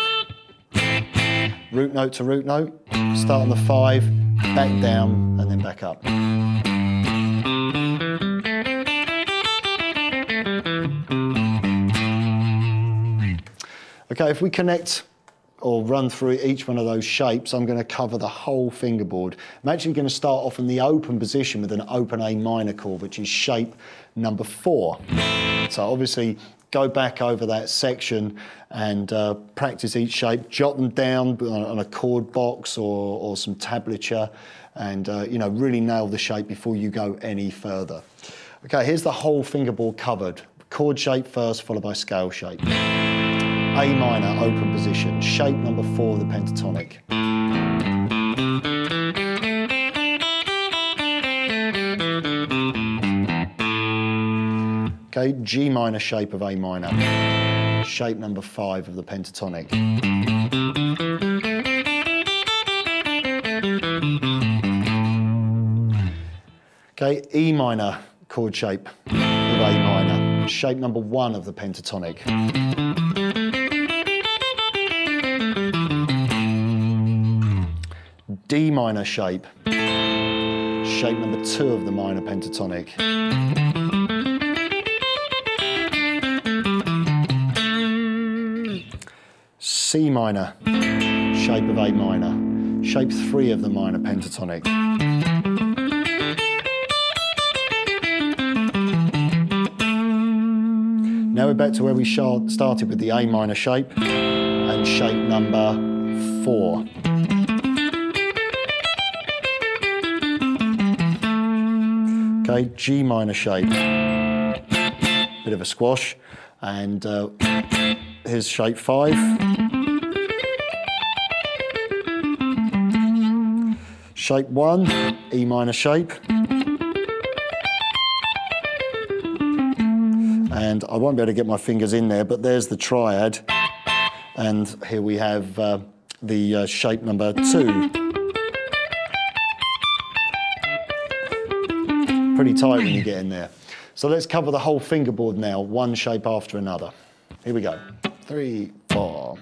Root note to root note, start on the 5, back down, and then back up. Okay, if we connect or run through each one of those shapes, I'm going to cover the whole fingerboard. I'm actually going to start off in the open position with an open A minor chord, which is shape number 4. So obviously, go back over that section and practice each shape, jot them down on a chord box or some tablature, and you know, really nail the shape before you go any further. Okay, here's the whole fingerboard covered. Chord shape first, followed by scale shape. A minor, open position, shape number 4 of the pentatonic. Okay, G minor shape of A minor, shape number 5 of the pentatonic. Okay, E minor chord shape of A minor, shape number 1 of the pentatonic. D minor shape, shape number 2 of the minor pentatonic. C minor, shape of A minor, shape 3 of the minor pentatonic. Now we're back to where we started with the A minor shape and shape number 4. Okay, G minor shape, bit of a squash, and here's shape 5. Shape 1, E minor shape. And I won't be able to get my fingers in there, but there's the triad. And here we have the shape number 2. Pretty tight when you get in there. So let's cover the whole fingerboard now, one shape after another. Here we go. 3, 4.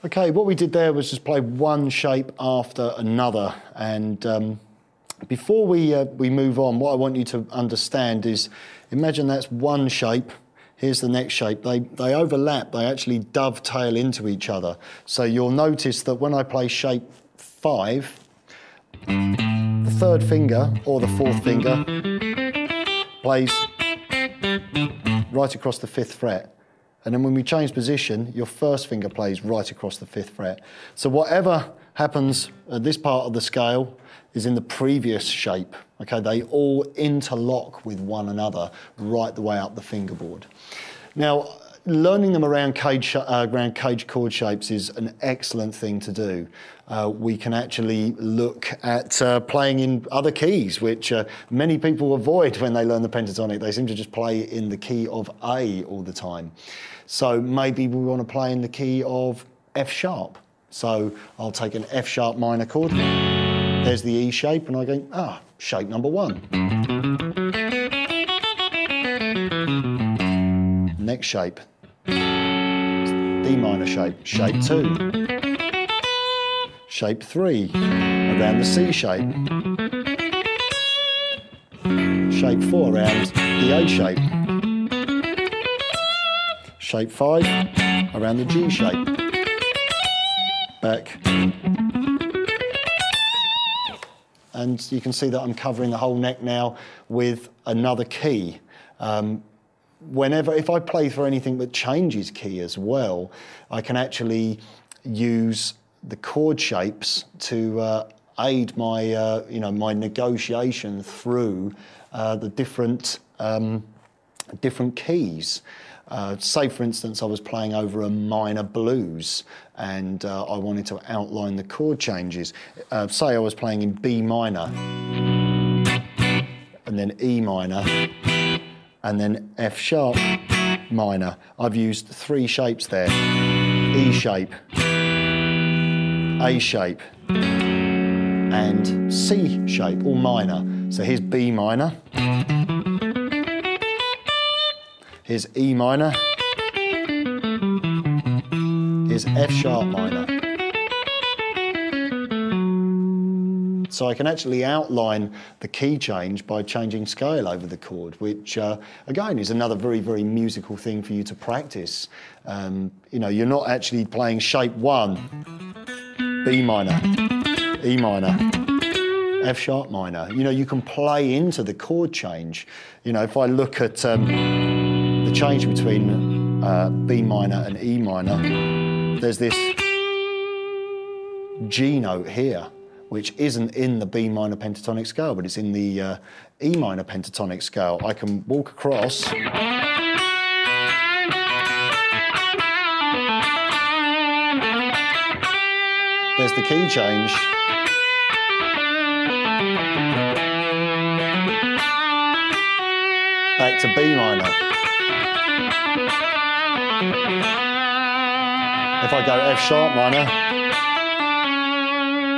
Okay, what we did there was just play one shape after another, and before we move on, what I want you to understand is, imagine that's one shape, here's the next shape. They overlap, they actually dovetail into each other. So you'll notice that when I play shape 5, the third finger or the fourth finger plays right across the 5th fret. And then when we change position, your first finger plays right across the 5th fret. So whatever happens at this part of the scale is in the previous shape. Okay, they all interlock with one another right the way up the fingerboard. Now, learning them around cage chord shapes is an excellent thing to do. We can actually look at playing in other keys, which many people avoid when they learn the pentatonic. They seem to just play in the key of A all the time. So maybe we want to play in the key of F sharp. So I'll take an F sharp minor chord. There's the E shape, and I go, shape number 1. Next shape. D minor shape, shape 2. Shape 3, around the C shape. Shape 4, around the A shape. Shape 5, around the G shape. Back. And you can see that I'm covering the whole neck now with another key. If I play for anything that changes key as well, I can actually use the chord shapes to aid my, my negotiation through the different keys. Say, for instance, I was playing over a minor blues and I wanted to outline the chord changes. Say I was playing in B minor and then E minor and then F sharp minor. I've used 3 shapes there. E shape, A shape, and C shape, all minor. So here's B minor. Here's E minor. Here's F sharp minor. So I can actually outline the key change by changing scale over the chord, which again is another very, very musical thing for you to practice. You're not actually playing shape 1, B minor, E minor, F sharp minor. You can play into the chord change. If I look at the change between B minor and E minor, there's this G note here, which isn't in the B minor pentatonic scale, but it's in the E minor pentatonic scale. I can walk across. There's the key change. Back to B minor. If I go F sharp minor,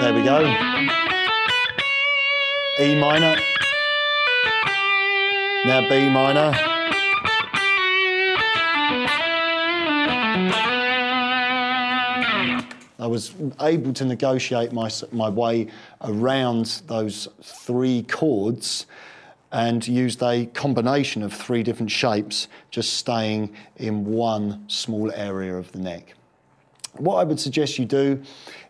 there we go. E minor. Now B minor. I was able to negotiate my way around those 3 chords and used a combination of 3 different shapes, just staying in one small area of the neck. What I would suggest you do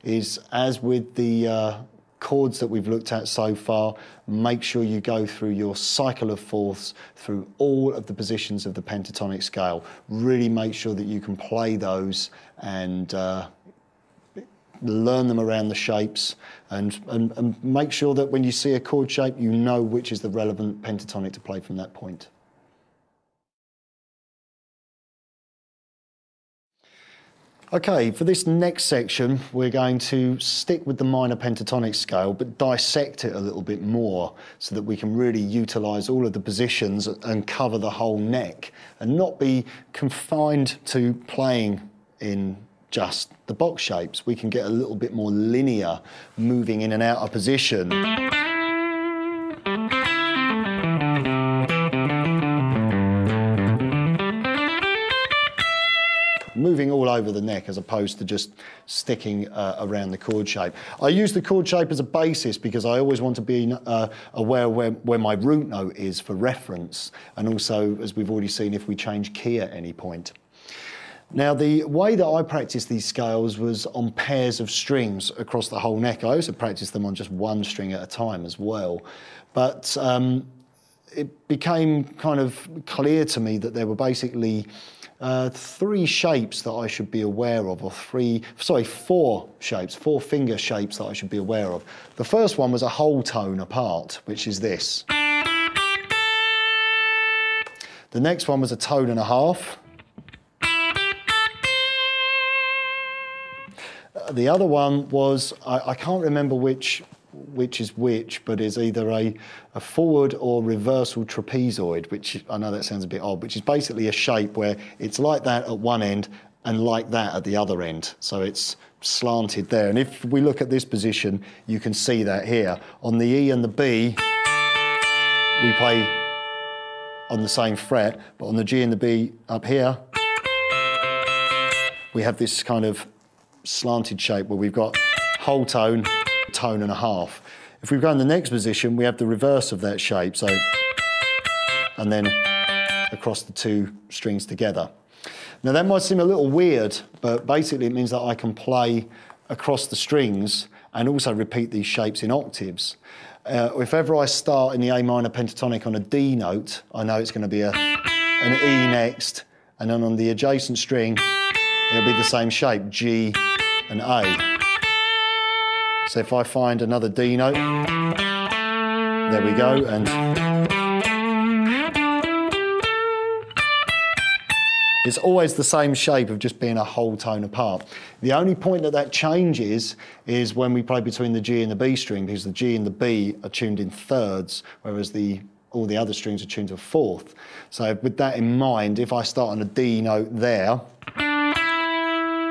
is, as with the chords that we've looked at so far, make sure you go through your cycle of fourths through all of the positions of the pentatonic scale. Really make sure that you can play those and learn them around the shapes, and make sure that when you see a chord shape, you know which is the relevant pentatonic to play from that point. Okay, for this next section, we're going to stick with the minor pentatonic scale, but dissect it a little bit more so that we can really utilise all of the positions and cover the whole neck and not be confined to playing in just the box shapes. We can get a little bit more linear, moving in and out of position. moving all over the neck as opposed to just sticking around the chord shape. I use the chord shape as a basis because I always want to be aware where my root note is for reference, and also, as we've already seen, if we change key at any point. Now, the way that I practiced these scales was on pairs of strings across the whole neck. I also practiced them on just one string at a time as well. But it became kind of clear to me that there were basically 3 shapes that I should be aware of, or 4 shapes, 4 finger shapes that I should be aware of. The first one was a whole tone apart, which is this. The next one was a tone and a half. The other one was, I can't remember which is which, but is either a forward or reversal trapezoid, which I know that sounds a bit odd, which is basically a shape where it's like that at one end and like that at the other end. So it's slanted there. And if we look at this position, you can see that here. On the E and the B, we play on the same fret, but on the G and the B up here, we have this kind of slanted shape where we've got whole tone, tone and a half. If we go in the next position, we have the reverse of that shape, so, and then across the 2 strings together. Now that might seem a little weird, but basically it means that I can play across the strings and also repeat these shapes in octaves. If ever I start in the A minor pentatonic on a D note, I know it's going to be an E next, and then on the adjacent string, it'll be the same shape, G and A. So if I find another D note, there we go, and it's always the same shape of just being a whole tone apart. The only point that changes is when we play between the G and the B string, because the G and the B are tuned in thirds, whereas all the other strings are tuned to a fourth. So with that in mind, if I start on a D note there,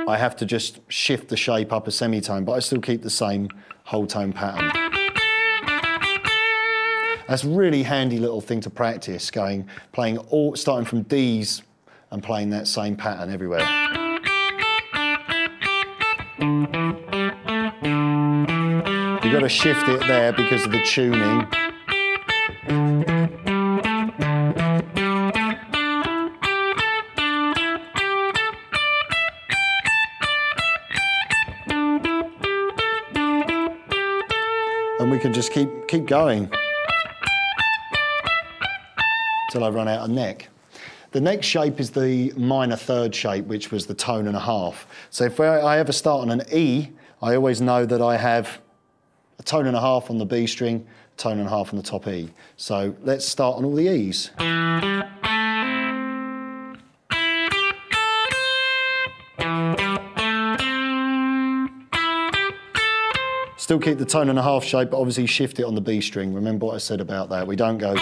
I have to just shift the shape up a semitone, but I still keep the same whole tone pattern. That's a really handy little thing to practice, starting from Ds and playing that same pattern everywhere. You've got to shift it there because of the tuning. And we can just keep going till I run out of neck. The next shape is the minor third shape, which was the tone and a half. So if I ever start on an E, I always know that I have a tone and a half on the B string, tone and a half on the top E. So let's start on all the E's. Still keep the tone and a half shape, but obviously shift it on the B string. Remember what I said about that. We don't go,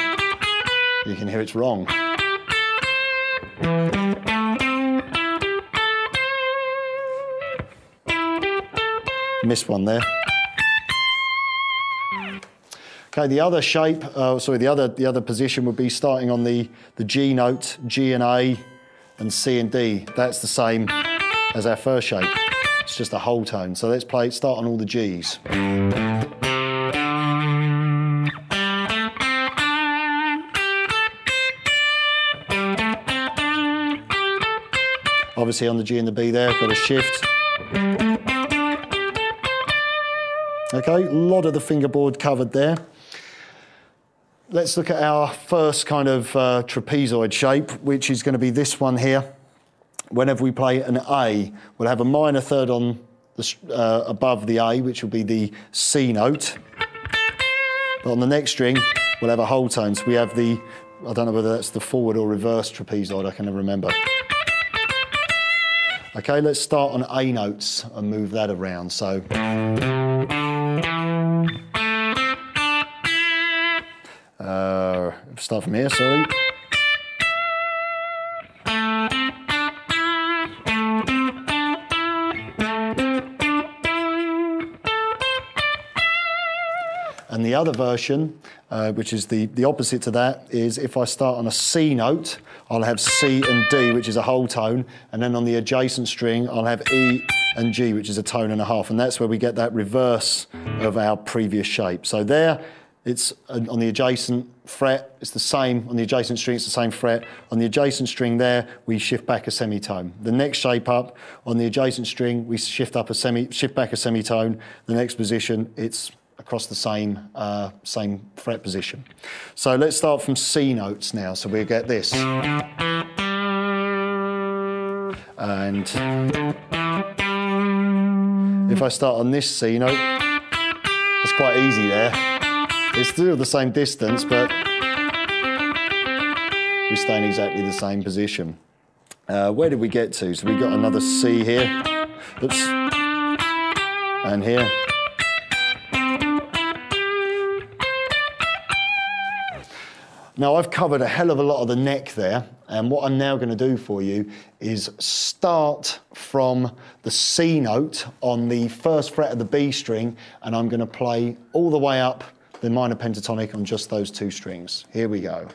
you can hear it's wrong. Missed one there. Okay, the other shape, the other position would be starting on the G note, G and A, and C and D. That's the same as our first shape. It's just a whole tone. So let's start on all the G's. Obviously on the G and the B there, got a shift. Okay, a lot of the fingerboard covered there. Let's look at our first kind of trapezoid shape, which is going to be this one here. Whenever we play an A, we'll have a minor third on the, above the A, which will be the C note. But on the next string, we'll have a whole tone. So we have the, I don't know whether that's the forward or reverse trapezoid, I can never remember. Okay, let's start on A notes and move that around. So. Start from here, sorry. And the the other version, which is the opposite to that, is if I start on a C note, I'll have C and D, which is a whole tone, and then on the adjacent string, I'll have E and G, which is a tone and a half, and that's where we get that reverse of our previous shape. So there, it's on the adjacent fret, it's the same, on the adjacent string, it's the same fret. On the adjacent string there, we shift back a semitone. The next shape up, on the adjacent string, we shift back a semitone. The next position, it's across the same fret position. So let's start from C notes now. So we'll get this. And if I start on this C note, it's quite easy there. It's still the same distance, but we stay in exactly the same position. Where did we get to? So we got another C here. Oops. And here. Now I've covered a hell of a lot of the neck there, and what I'm now going to do for you is start from the C note on the first fret of the B string, and I'm going to play all the way up the minor pentatonic on just those two strings. Here we go.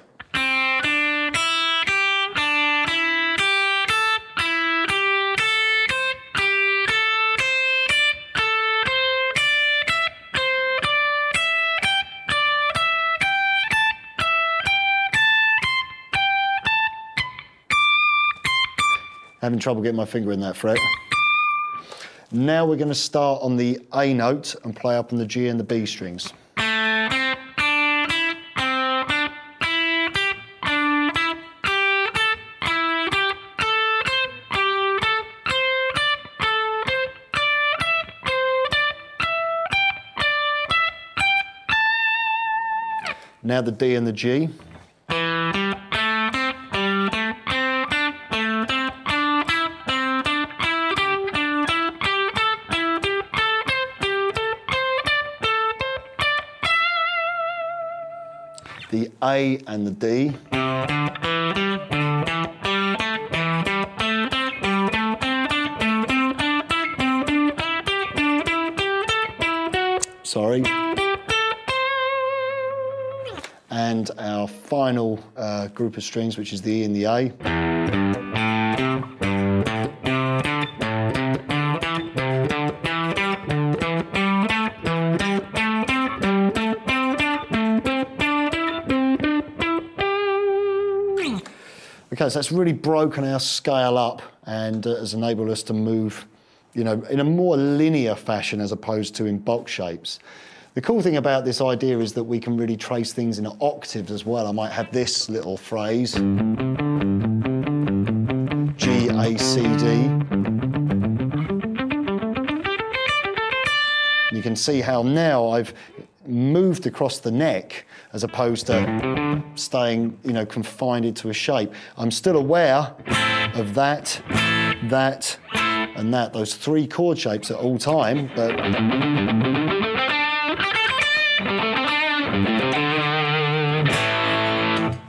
Having trouble getting my finger in that fret. Now we're going to start on the A note and play up on the G and the B strings. Now the D and the G. The A and the D. Sorry. And our final group of strings, which is the E and the A. Okay, so that's really broken our scale up and has enabled us to move, you know, in a more linear fashion as opposed to in box shapes. The cool thing about this idea is that we can really trace things in octaves as well. I might have this little phrase, G, A, C, D. You can see how now I've moved across the neck as opposed to staying, you know, confined to a shape. I'm still aware of that, and that, those three chord shapes at all time, but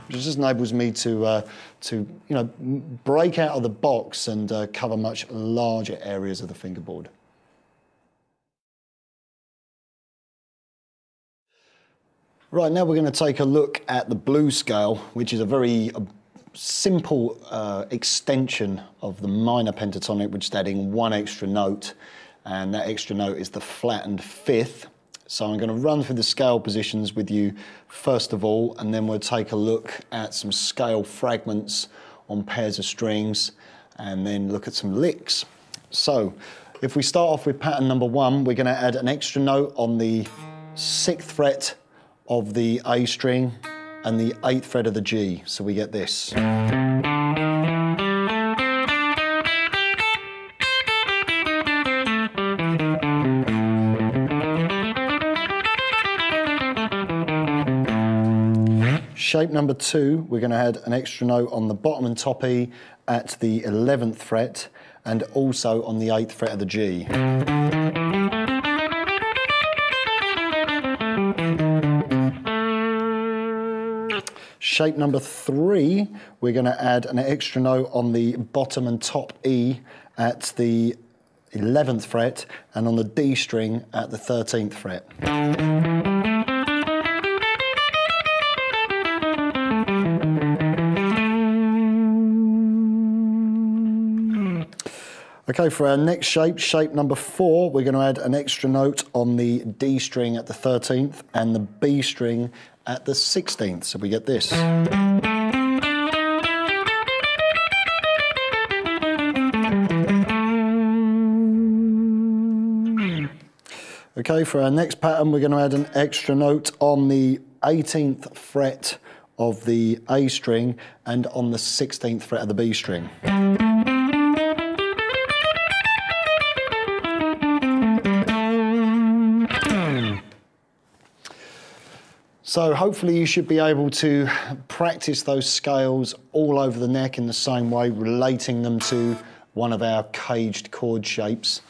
it just enables me to you know, break out of the box and cover much larger areas of the fingerboard. Right, now we're going to take a look at the blues scale, which is a very simple extension of the minor pentatonic, which is adding one extra note, and that extra note is the flattened fifth. So I'm going to run through the scale positions with you first of all, and then we'll take a look at some scale fragments on pairs of strings, and then look at some licks. So if we start off with pattern number 1, we're going to add an extra note on the 6th fret of the A string and the 8th fret of the G, so we get this. Shape number 2, we're going to add an extra note on the bottom and top E at the 11th fret and also on the 8th fret of the G. Shape number 3, we're going to add an extra note on the bottom and top E at the 11th fret and on the D string at the 13th fret. Okay, for our next shape, shape number 4, we're going to add an extra note on the D string at the 13th and the B string at the 16th. So we get this. Okay, for our next pattern, we're going to add an extra note on the 18th fret of the A string and on the 16th fret of the B string. So hopefully you should be able to practice those scales all over the neck in the same way, relating them to one of our caged chord shapes.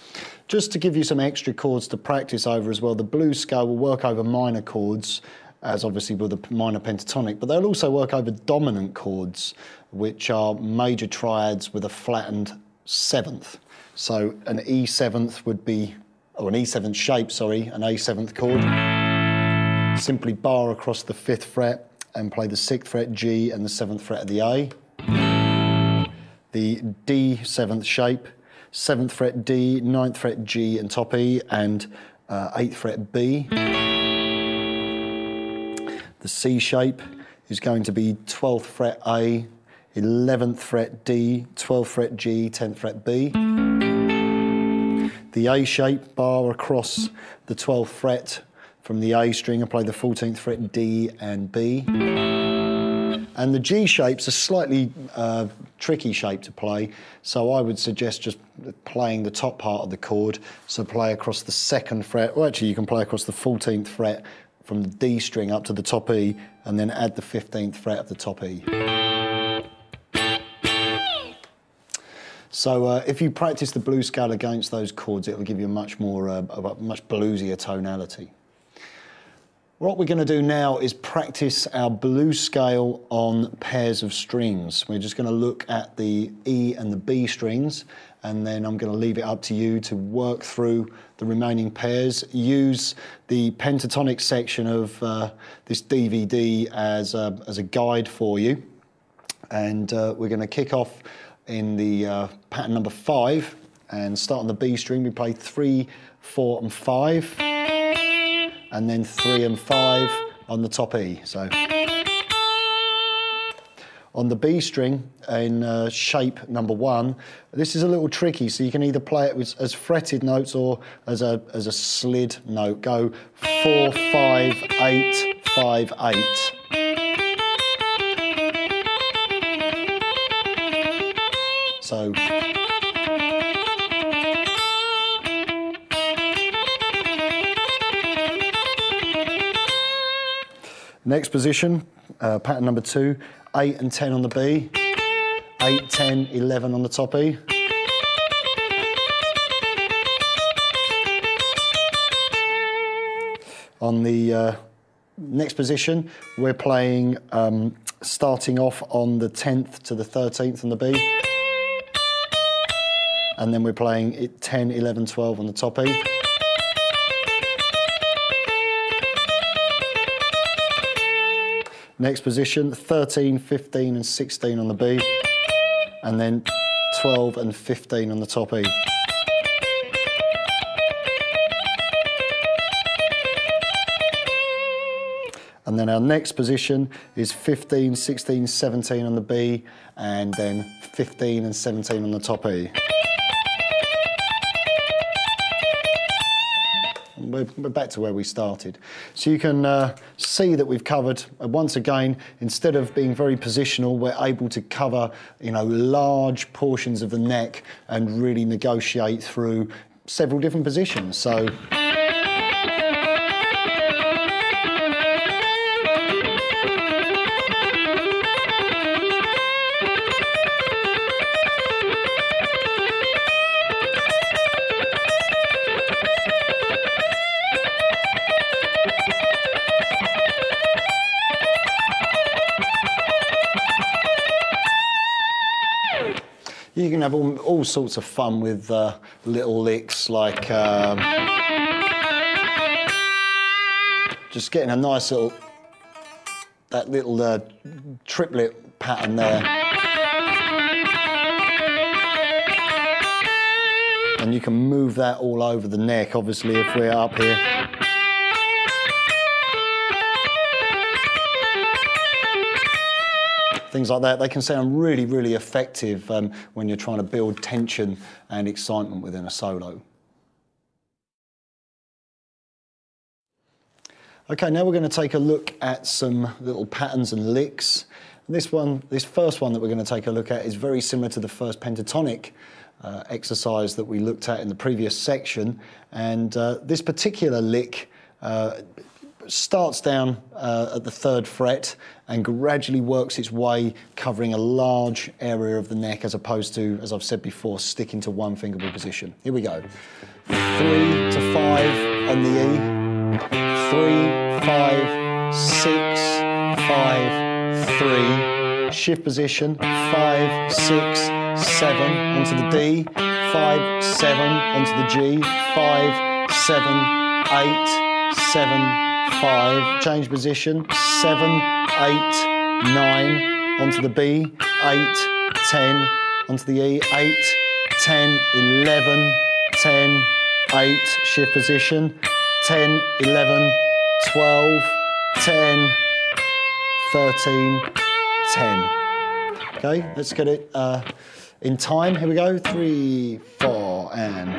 Just to give you some extra chords to practice over as well, the blues scale will work over minor chords, as obviously with a minor pentatonic, but they'll also work over dominant chords, which are major triads with a flattened 7th. So an E7th would be, or an E7th shape, sorry, an A7th chord. Simply bar across the 5th fret and play the 6th fret G and the 7th fret of the A. The D7th shape, 7th fret D, 9th fret G and top E, and 8th fret B. The C shape is going to be 12th fret A, 11th fret D, 12th fret G, 10th fret B. The A shape, bar across the 12th fret from the A string and play the 14th fret D and B. And the G shape's a slightly tricky shape to play, so I would suggest just playing the top part of the chord. So play across the 2nd fret, or actually you can play across the 14th fret from the D string up to the top E, and then add the 15th fret of the top E. So if you practice the blues scale against those chords, it'll give you a much more, a much bluesier tonality. What we're going to do now is practice our blues scale on pairs of strings. We're just going to look at the E and the B strings, and then I'm going to leave it up to you to work through the remaining pairs. Use the pentatonic section of this DVD as a guide for you. And we're going to kick off in the pattern number 5 and start on the B string. We play 3, 4 and 5. And then 3 and 5 on the top E. So on the B string in shape number 1, this is a little tricky, so you can either play it as fretted notes or as a slid note. Go 4, 5, 8, 5, 8. So next position, pattern number 2, 8 and 10 on the B, 8, 10, 11 on the top E. On the next position, we're playing starting off on the 10th to the 13th on the B, and then we're playing it 10, 11, 12 on the top E. Next position, 13, 15 and 16 on the B, and then 12 and 15 on the top E. And then our next position is 15, 16, 17 on the B, and then 15 and 17 on the top E. We're back to where we started. So you can see that we've covered, once again, instead of being very positional, we're able to cover, large portions of the neck and really negotiate through several different positions. So you can have all sorts of fun with little licks like just getting a nice little triplet pattern there. And you can move that all over the neck, obviously, if we're up here. Things like that, they can sound really, really effective when you're trying to build tension and excitement within a solo. Okay, now we're going to take a look at some little patterns and licks. This first one that we're going to take a look at is very similar to the first pentatonic exercise that we looked at in the previous section. And this particular lick starts down at the 3rd fret and gradually works its way, covering a large area of the neck as opposed to, as I've said before, sticking to one fingerboard position. Here we go. 3 to 5 on the E. 3, 5, 6, 5, 3. Shift position. 5, 6, 7 onto the D. 5, 7 onto the G. 5, 7, 8, 7, 5, change position, 7, 8, 9, onto the B, 8, 10, onto the E, 8, 10, 11, 10, 8, shift position, 10, 11, 12, 10, 13, 10. Okay, let's get it in time. Here we go, 3, 4, and...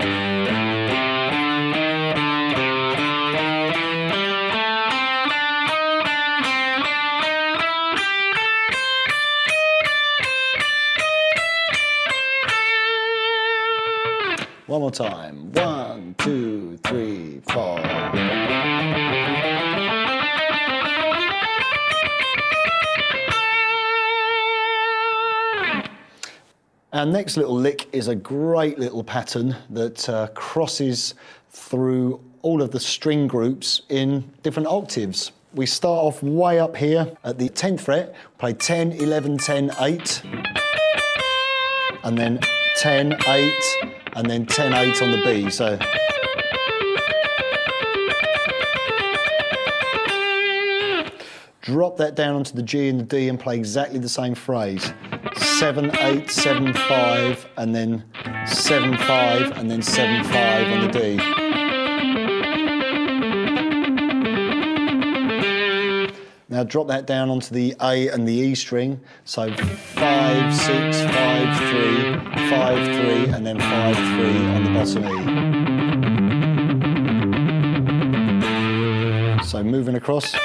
One more time. 1, 2, 3, 4. Our next little lick is a great little pattern that crosses through all of the string groups in different octaves. We start off way up here at the 10th fret, play 10, 11, 10, 8, and then 10, 8, and then 10, 8 on the B. So drop that down onto the G and the D and play exactly the same phrase. 7, 8, 7, 5, and then 7, 5, and then 7, 5 on the D. Now drop that down onto the A and the E string. So 5, 6, 5, 3, 5, 3, and then 5, 3 on the bottom E. So moving across.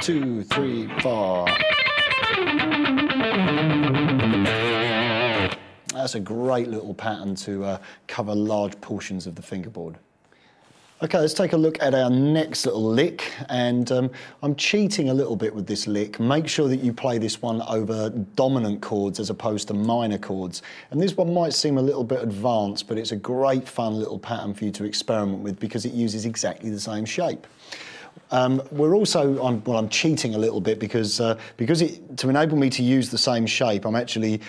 2, 3, 4. That's a great little pattern to cover large portions of the fingerboard. Okay, let's take a look at our next little lick, and I'm cheating a little bit with this lick. Make sure that you play this one over dominant chords as opposed to minor chords. And this one might seem a little bit advanced, but it's a great fun little pattern for you to experiment with because it uses exactly the same shape. We're also, I'm cheating a little bit because to enable me to use the same shape, I'm actually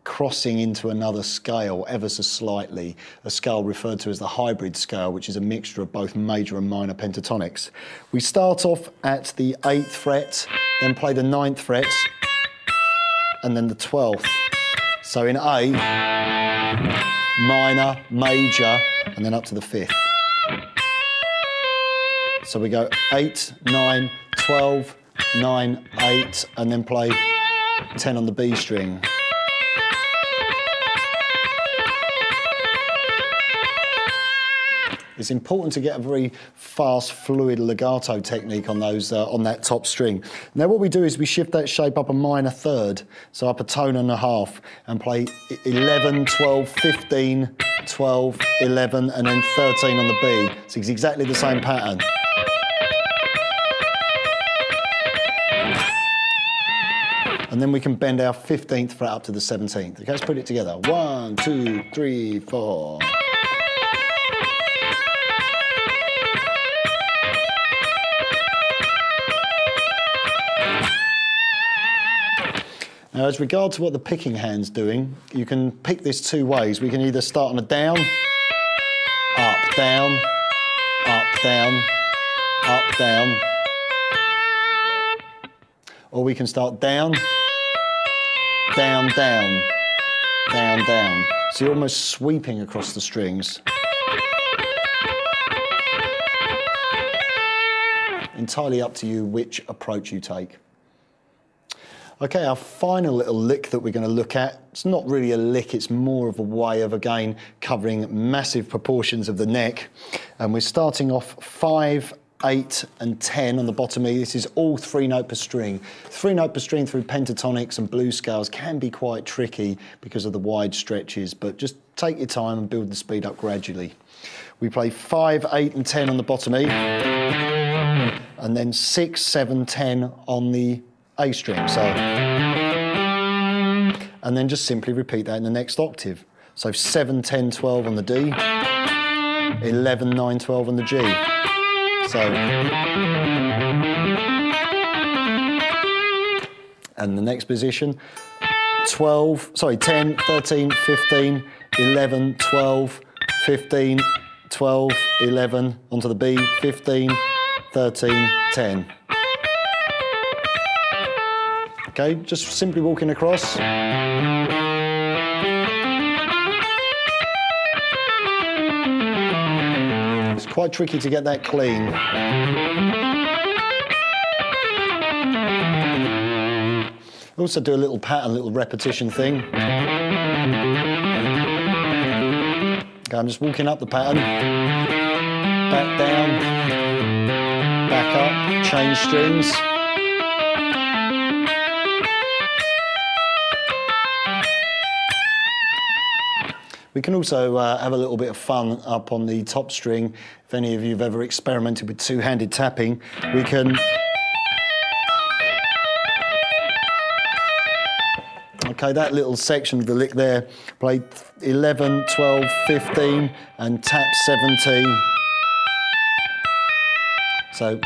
crossing into another scale ever so slightly, a scale referred to as the hybrid scale, which is a mixture of both major and minor pentatonics. We start off at the 8th fret, then play the 9th fret, and then the 12th. So in A, minor, major, and then up to the 5th. So we go 8, 9, 12, 9, 8, and then play 10 on the B string. It's important to get a very fast, fluid legato technique on those on that top string. Now what we do is we shift that shape up a minor third, so up a tone and a half, and play 11, 12, 15, 12, 11, and then 13 on the B. So it's exactly the same pattern. And then we can bend our 15th fret up to the 17th. Okay, let's put it together. 1, 2, 3, 4. Now, as regards to what the picking hand's doing, you can pick this two ways. We can either start on a down, up, down, up, down, up, down. Or we can start down, down, down, down, down. So you're almost sweeping across the strings. Entirely up to you which approach you take. Okay, our final little lick that we're going to look at, it's not really a lick, it's more of a way of, again, covering massive proportions of the neck. And we're starting off 5, 8 and 10 on the bottom E. This is all 3-note per string. 3-note per string through pentatonics and blues scales can be quite tricky because of the wide stretches, but just take your time and build the speed up gradually. We play 5, 8 and 10 on the bottom E, and then 6, 7, 10 on the A string, so, and then just simply repeat that in the next octave. So 7, 10, 12 on the D, 11, 9, 12 on the G. So, and the next position, 10, 13, 15, 11, 12, 15, 12, 11, onto the B, 15, 13, 10. Okay, just simply walking across. It's quite tricky to get that clean. Also do a little pattern, little repetition thing. Okay, I'm just walking up the pattern. Back down, back up, change strings. We can also have a little bit of fun up on the top string. If any of you have ever experimented with two-handed tapping, we can... Okay, that little section of the lick there, play 11, 12, 15, and tap 17. So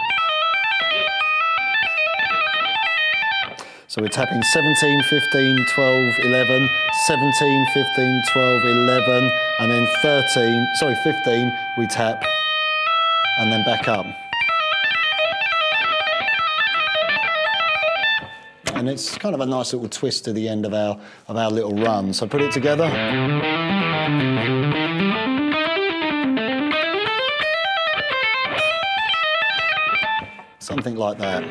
we're tapping 17, 15, 12, 11, 17, 15, 12, 11, and then 15, we tap, and then back up. And it's kind of a nice little twist to the end of our little run. So put it together. Something like that.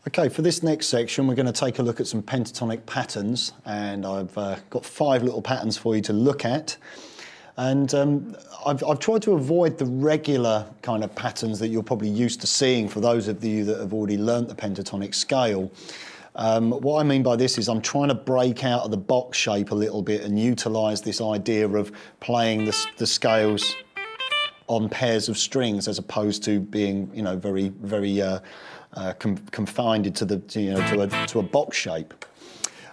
Okay, for this next section, we're going to take a look at some pentatonic patterns, and I've got 5 little patterns for you to look at. And I've tried to avoid the regular kind of patterns that you're probably used to seeing for those of you that have already learnt the pentatonic scale. What I mean by this is I'm trying to break out of the box shape a little bit and utilise this idea of playing the scales on pairs of strings as opposed to being, you know, very confined to a box shape.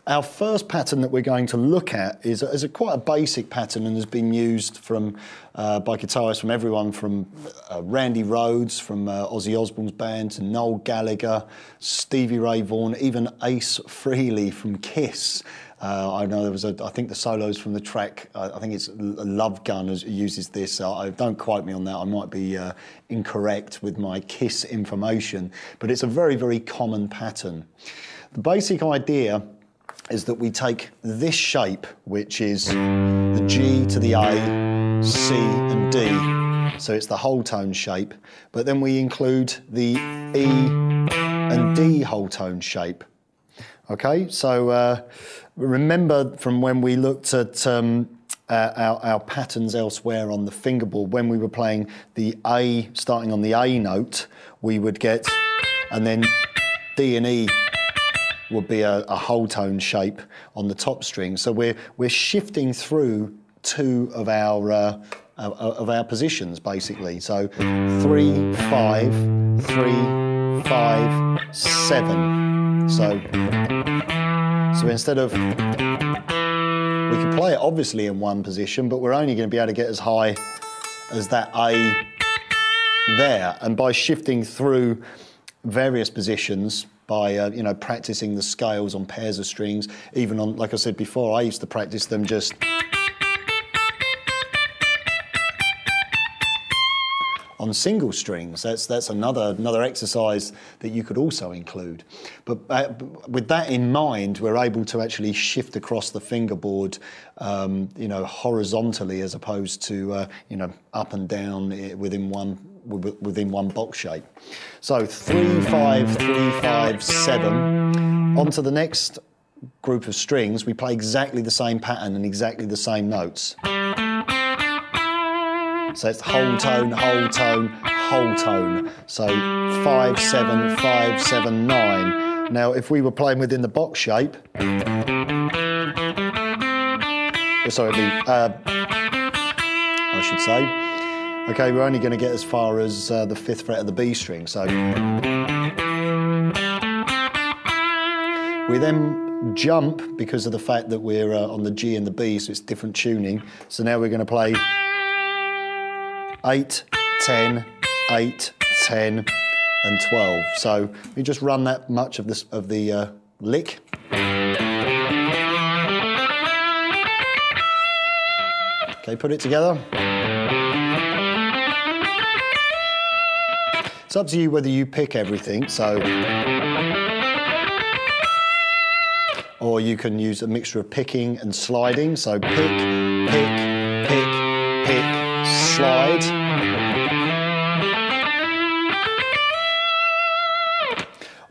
Our first pattern that we're going to look at is quite a basic pattern and has been used by guitarists from everyone from Randy Rhoads, from Ozzy Osbourne's band, to Noel Gallagher, Stevie Ray Vaughan, even Ace Frehley from Kiss. I know there was I think the solos from the track, I think it's Love Gun uses this. Don't quote me on that, I might be incorrect with my Kiss information, but it's a very common pattern. The basic idea is that we take this shape, which is the G to the A, C and D, so it's the whole tone shape, but then we include the E and D whole tone shape. Okay, so remember from when we looked at our patterns elsewhere on the fingerboard, when we were playing the A, starting on the A note, we would get, and then D and E would be a whole tone shape on the top string. So we're shifting through 2 of our positions basically. So 3, 5, 3, 5, 7. So instead of, we can play it obviously in one position, but we're only going to be able to get as high as that A there. And by shifting through various positions, by practicing the scales on pairs of strings, even on, like I said before, I used to practice them just on single strings. That's another exercise that you could also include. But with that in mind, we're able to actually shift across the fingerboard, horizontally as opposed to up and down within one box shape. So 3, 5, 3, 5, 7. On to the next group of strings, we play exactly the same pattern and exactly the same notes. So it's whole tone, whole tone, whole tone. So 5, 7, 5, 7, 9. Now, if we were playing within the box shape, sorry, I should say. Okay, we're only going to get as far as the 5th fret of the B string. So we then jump because of the fact that we're on the G and the B, so it's different tuning. So now we're going to play 8, 10, 8, 10, and 12. So we just run that much of the lick. Okay, put it together. It's up to you whether you pick everything, or you can use a mixture of picking and sliding. So pick, pick, pick, pick, slide.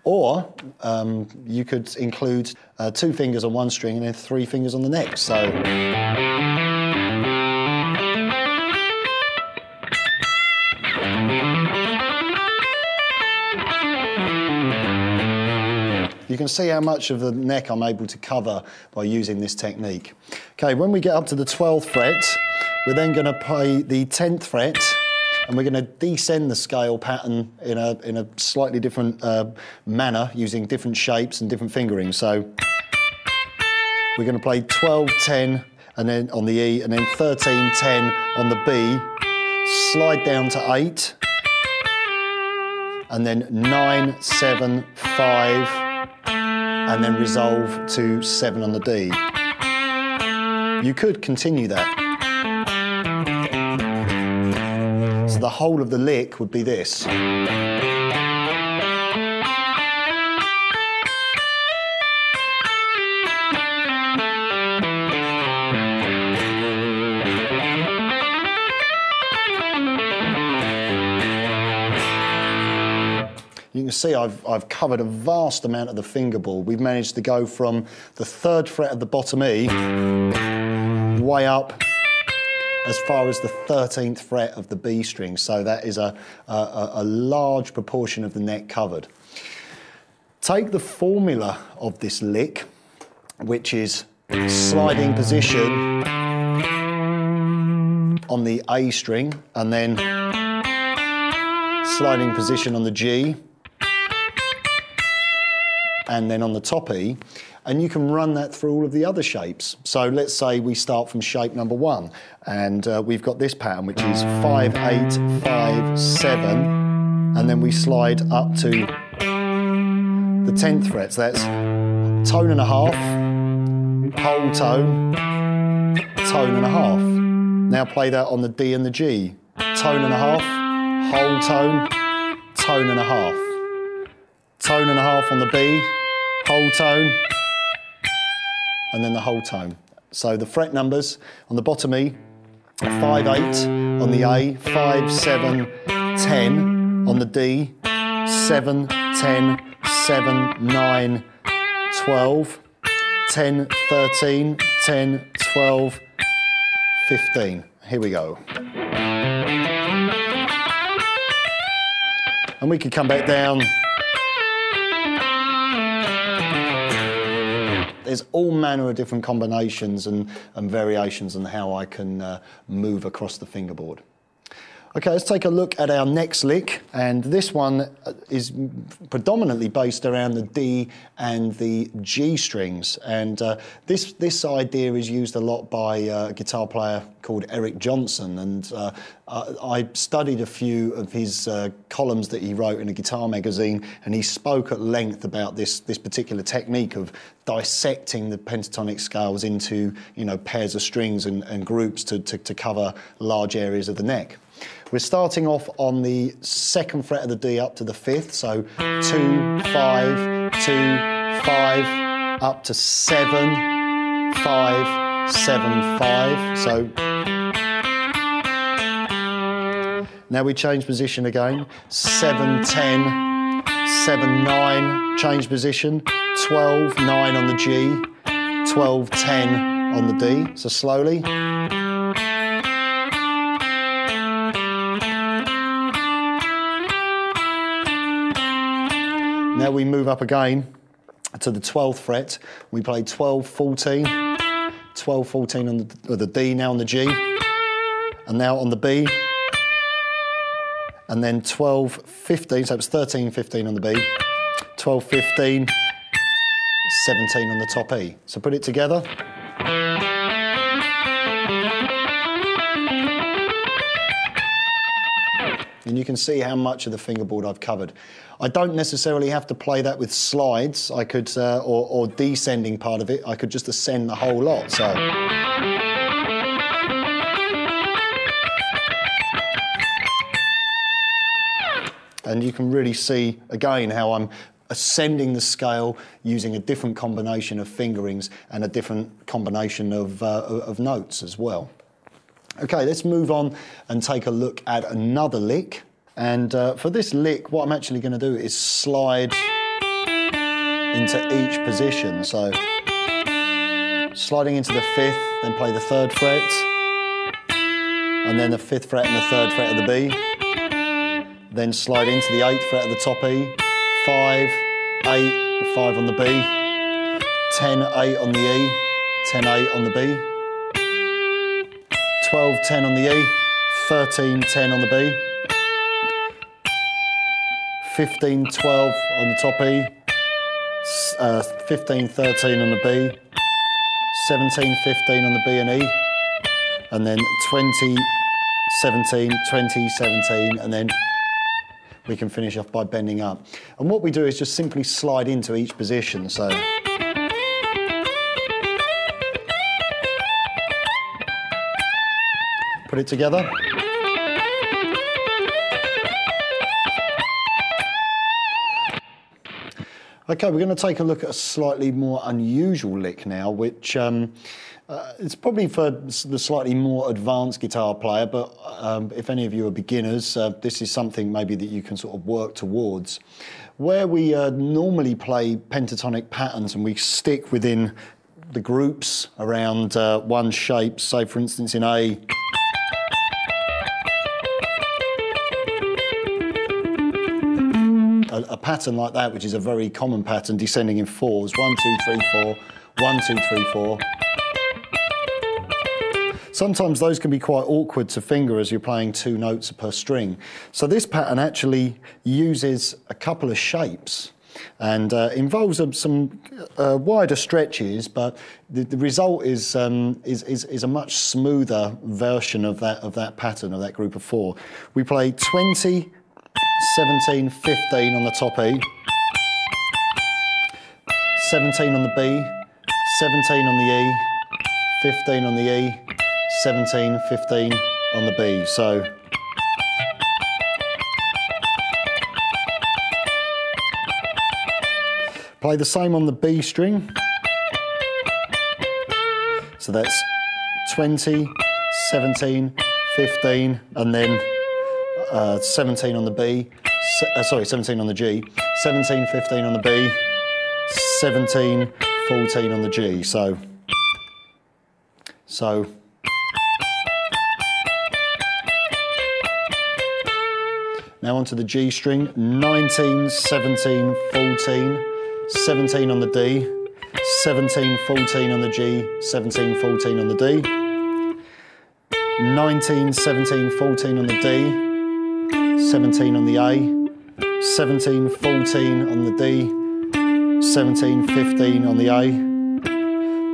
Or you could include 2 fingers on one string and then 3 fingers on the next. So you can see how much of the neck I'm able to cover by using this technique. Okay, when we get up to the 12th fret, we're then going to play the 10th fret, and we're going to descend the scale pattern in a slightly different manner, using different shapes and different fingerings. So we're going to play 12, 10, and then on the E, and then 13, 10 on the B, slide down to 8, and then 9, 7, 5, and then resolve to 7 on the D. You could continue that. So the whole of the lick would be this. You can see I've covered a vast amount of the fingerboard. We've managed to go from the 3rd fret of the bottom E way up as far as the 13th fret of the B string. So that is a large proportion of the neck covered. Take the formula of this lick, which is sliding position on the A string, and then sliding position on the G, and then on the top E, and you can run that through all of the other shapes. So let's say we start from shape number 1, and we've got this pattern, which is 5, 8, 5, 7, and then we slide up to the 10th fret. So that's tone and a half, whole tone, tone and a half. Now play that on the D and the G. Tone and a half, whole tone, tone and a half. Tone and a half on the B, whole tone, and then the whole tone. So the fret numbers on the bottom E, 5, 8 on the A, 5, 7, 10 on the D, 7, 10, 7, 9, 12, 10, 13, 10, 12, 15. Here we go. And we can come back down. There's all manner of different combinations and variations on how I can move across the fingerboard. Okay, let's take a look at our next lick, and this one is predominantly based around the D and the G strings, and this idea is used a lot by a guitar player called Eric Johnson, and I studied a few of his columns that he wrote in a guitar magazine, and he spoke at length about this particular technique of dissecting the pentatonic scales into, you know, pairs of strings and groups to cover large areas of the neck. We're starting off on the 2nd fret of the D up to the 5th, so 2, 5, 2, 5, up to 7, 5, 7, 5. So now we change position again. 7, 10, 7, 9, change position. 12, 9 on the G, 12, 10 on the D. So slowly. Now we move up again to the 12th fret. We play 12, 14, 12, 14 on the D, now on the G, and now on the B, and then 12, 15, so it's 13, 15 on the B, 12, 15, 17 on the top E. So put it together. And you can see how much of the fingerboard I've covered. I don't necessarily have to play that with slides. I could, or descending part of it, I could just ascend the whole lot, so. And you can really see, again, how I'm ascending the scale using a different combination of fingerings and a different combination of notes as well. Okay, let's move on and take a look at another lick. And for this lick, what I'm actually going to do is slide into each position. So sliding into the 5th, then play the 3rd fret, and then the 5th fret and the 3rd fret of the B. Then slide into the 8th fret of the top E, 5, 8, 5 on the B, 10, 8 on the E, 10, 8 on the B, 12, 10 on the E, 13, 10 on the B, 15, 12 on the top E, 15, 13 on the B, 17, 15 on the B and E, and then 20, 17, 20, 17, and then we can finish off by bending up. And what we do is just simply slide into each position. So put it together. Okay, we're going to take a look at a slightly more unusual lick now, which It's probably for the slightly more advanced guitar player, but if any of you are beginners, this is something maybe that you can sort of work towards. Where we normally play pentatonic patterns and we stick within the groups around one shape, say for instance in A, a pattern like that, which is a very common pattern, descending in fours, 1, 2, 3, 4, 1, 2, 3, 4. Sometimes those can be quite awkward to finger as you're playing 2 notes per string. So this pattern actually uses a couple of shapes and involves some wider stretches, but the result is a much smoother version of that pattern, of that group of 4. We play 20, 17, 15 on the top E, 17 on the B, 17 on the E, 15 on the E, 17, 15 on the B. So play the same on the B string. So that's 20, 17, 15, and then 17 on the B, 17 on the G, 17, 15 on the B, 17, 14 on the G. So now onto the G string, 19, 17, 14, 17 on the D, 17, 14 on the G, 17, 14 on the D, 19, 17, 14 on the D, 17 on the A, 17, 14 on the D, 17, 15 on the A,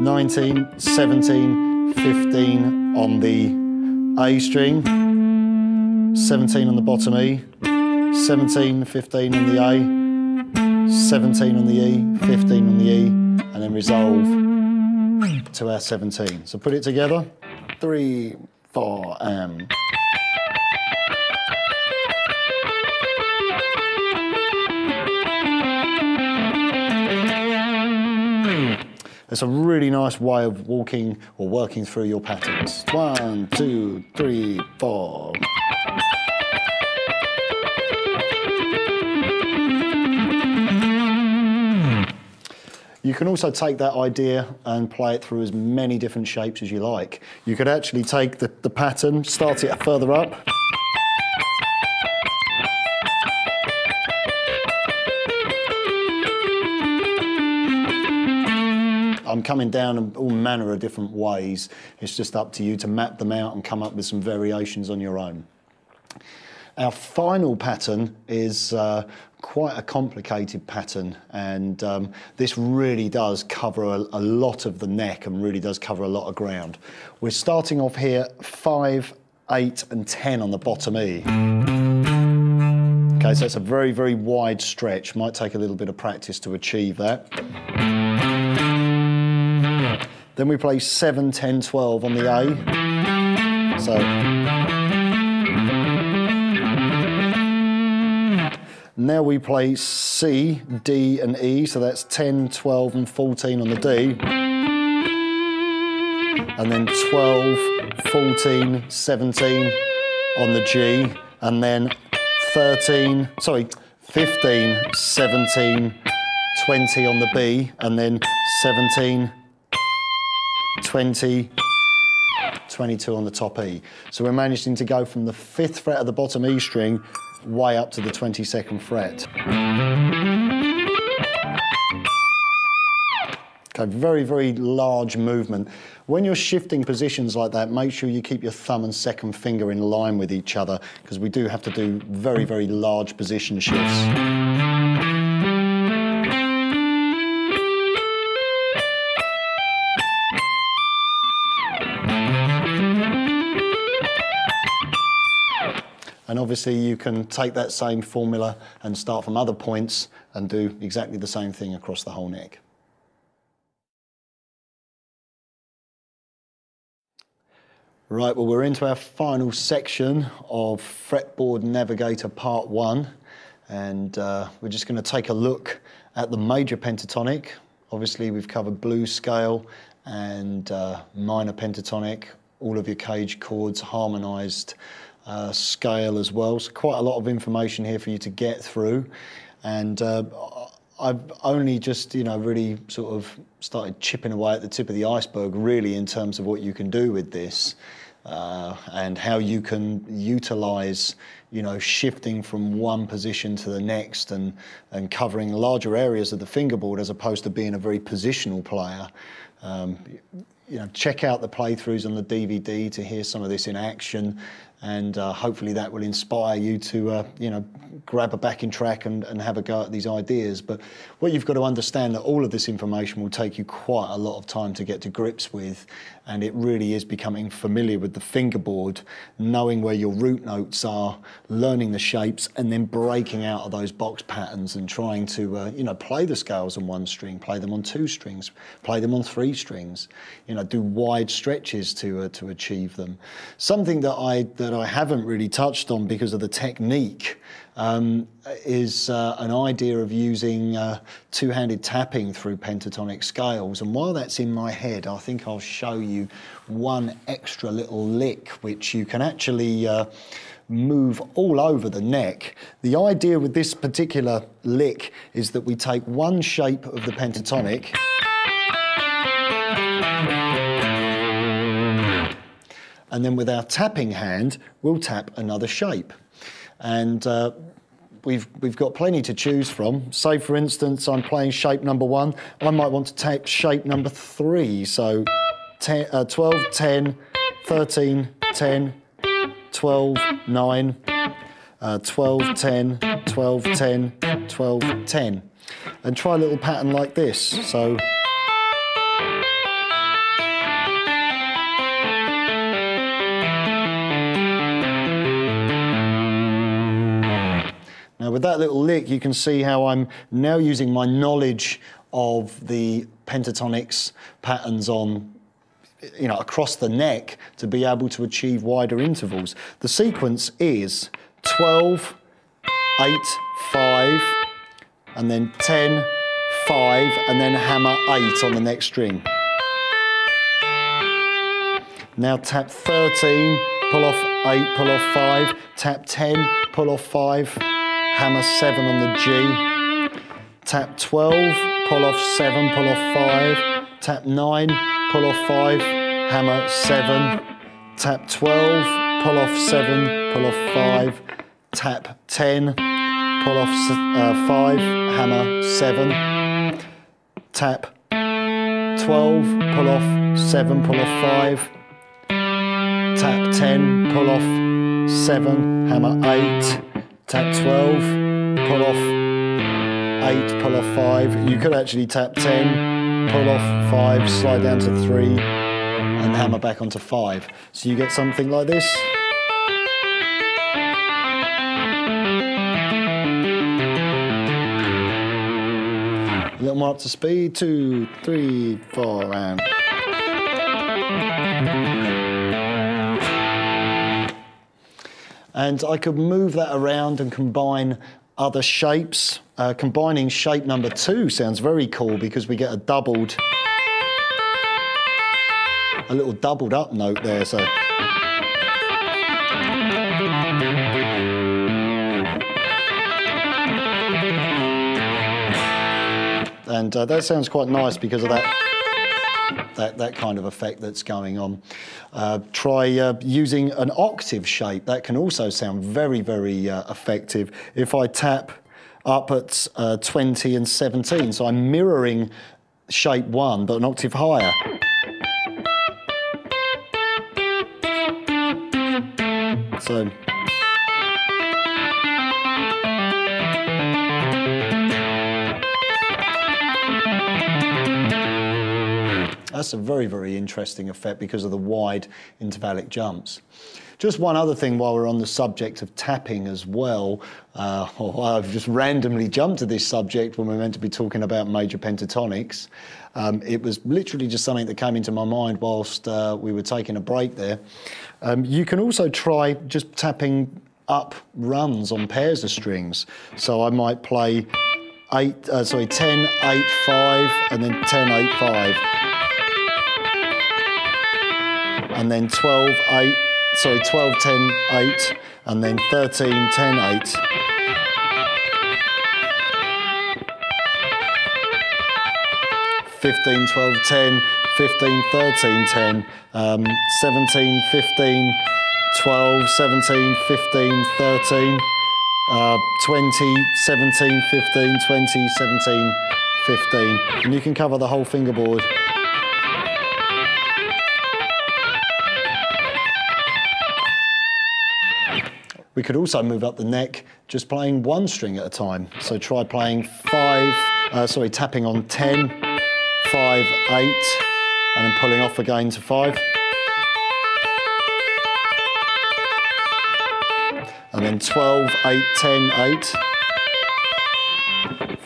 19, 17, 15 on the A string, 17 on the bottom E, 17, 15 on the A, 17 on the E, 15 on the E, and then resolve to our 17. So put it together, 3, 4, and... It's a really nice way of walking or working through your patterns. 1, 2, 3, 4. You can also take that idea and play it through as many different shapes as you like. You could actually take the pattern, start it further up, I'm coming down in all manner of different ways. It's just up to you to map them out and come up with some variations on your own. Our final pattern is quite a complicated pattern, and this really does cover a lot of the neck and really does cover a lot of ground. We're starting off here 5, 8 and 10 on the bottom E. Okay, so it's a very, very wide stretch. Might take a little bit of practice to achieve that. Then we play 7, 10, 12 on the A. So now we play C, D and E, so that's 10, 12 and 14 on the D. And then 12, 14, 17 on the G, and then 15, 17, 20 on the B, and then 17, 20, 22 on the top E. So we're managing to go from the 5th fret of the bottom E string way up to the 22nd fret. Okay, very, very large movement. When you're shifting positions like that, make sure you keep your thumb and second finger in line with each other, because we do have to do very, very large position shifts. And obviously you can take that same formula and start from other points and do exactly the same thing across the whole neck. Right, well, we're into our final section of Fretboard Navigator Part 1, and we're just going to take a look at the major pentatonic. Obviously we've covered blues scale and minor pentatonic, all of your cage chords, harmonised scale as well. So quite a lot of information here for you to get through. And I've only just, really sort of started chipping away at the tip of the iceberg, really, in terms of what you can do with this and how you can utilise, shifting from one position to the next and covering larger areas of the fingerboard as opposed to being a very positional player. Check out the playthroughs on the DVD to hear some of this in action, and hopefully that will inspire you to, grab a backing track and have a go at these ideas. But what you've got to understand that all of this information will take you quite a lot of time to get to grips with, and it really is becoming familiar with the fingerboard, knowing where your root notes are, learning the shapes, and then breaking out of those box patterns and trying to, play the scales on one string, play them on two strings, play them on three strings, do wide stretches to achieve them. Something that I haven't really touched on because of the technique is an idea of using two-handed tapping through pentatonic scales. And while that's in my head, I think I'll show you one extra little lick which you can actually move all over the neck. The idea with this particular lick is that we take one shape of the pentatonic and then with our tapping hand, we'll tap another shape. And we've got plenty to choose from. Say, for instance, I'm playing shape number 1. I might want to tap shape number 3. So 12, 10, 13, 10, 12, 9, 12, 10, 12, 10, 12, 10. And try a little pattern like this. So. Now with that little lick, you can see how I'm now using my knowledge of the pentatonics patterns on, across the neck to be able to achieve wider intervals. The sequence is 12, 8, 5, and then 10, 5, and then hammer 8 on the next string. Now tap 13, pull off 8, pull off 5, tap 10, pull off 5, hammer 7 on the G, tap 12, pull off 7, pull off 5, tap 9, pull off 5, hammer 7, tap 12, pull off 7, pull off 5, tap 10, pull off 5, hammer 7, tap 12, pull off 7, pull off 5, tap 10, pull off 7, hammer 8, tap 12, pull off 8, pull off 5. You could actually tap 10, pull off 5, slide down to 3, and hammer back onto 5. So you get something like this. A little more up to speed, 2, 3, 4, and... And I could move that around and combine other shapes. Combining shape number 2 sounds very cool because we get a little doubled up note there. So. And that sounds quite nice because of that kind of effect that's going on. Try using an octave shape. That can also sound very, very effective. If I tap up at 20 and 17, so I'm mirroring shape 1, but an octave higher. So. That's a very, very interesting effect because of the wide intervallic jumps. Just one other thing while we're on the subject of tapping as well. I've just randomly jumped to this subject when we're meant to be talking about major pentatonics. It was literally just something that came into my mind whilst we were taking a break there. You can also try just tapping up runs on pairs of strings. So I might play 10, 8, 5, and then 10, 8, 5. and then 12, 8, sorry, 12, 10, 8, and then 13, 10, 8. (15, 12, 10), 15, 13, 10, 17, 15, 12, 17, 15, 13, 20, 17, 15, 20, 17, 15. And you can cover the whole fingerboard. We could also move up the neck just playing one string at a time. So try playing tapping on 10, 5, 8, and then pulling off again to 5. And then 12, 8, 10, 8.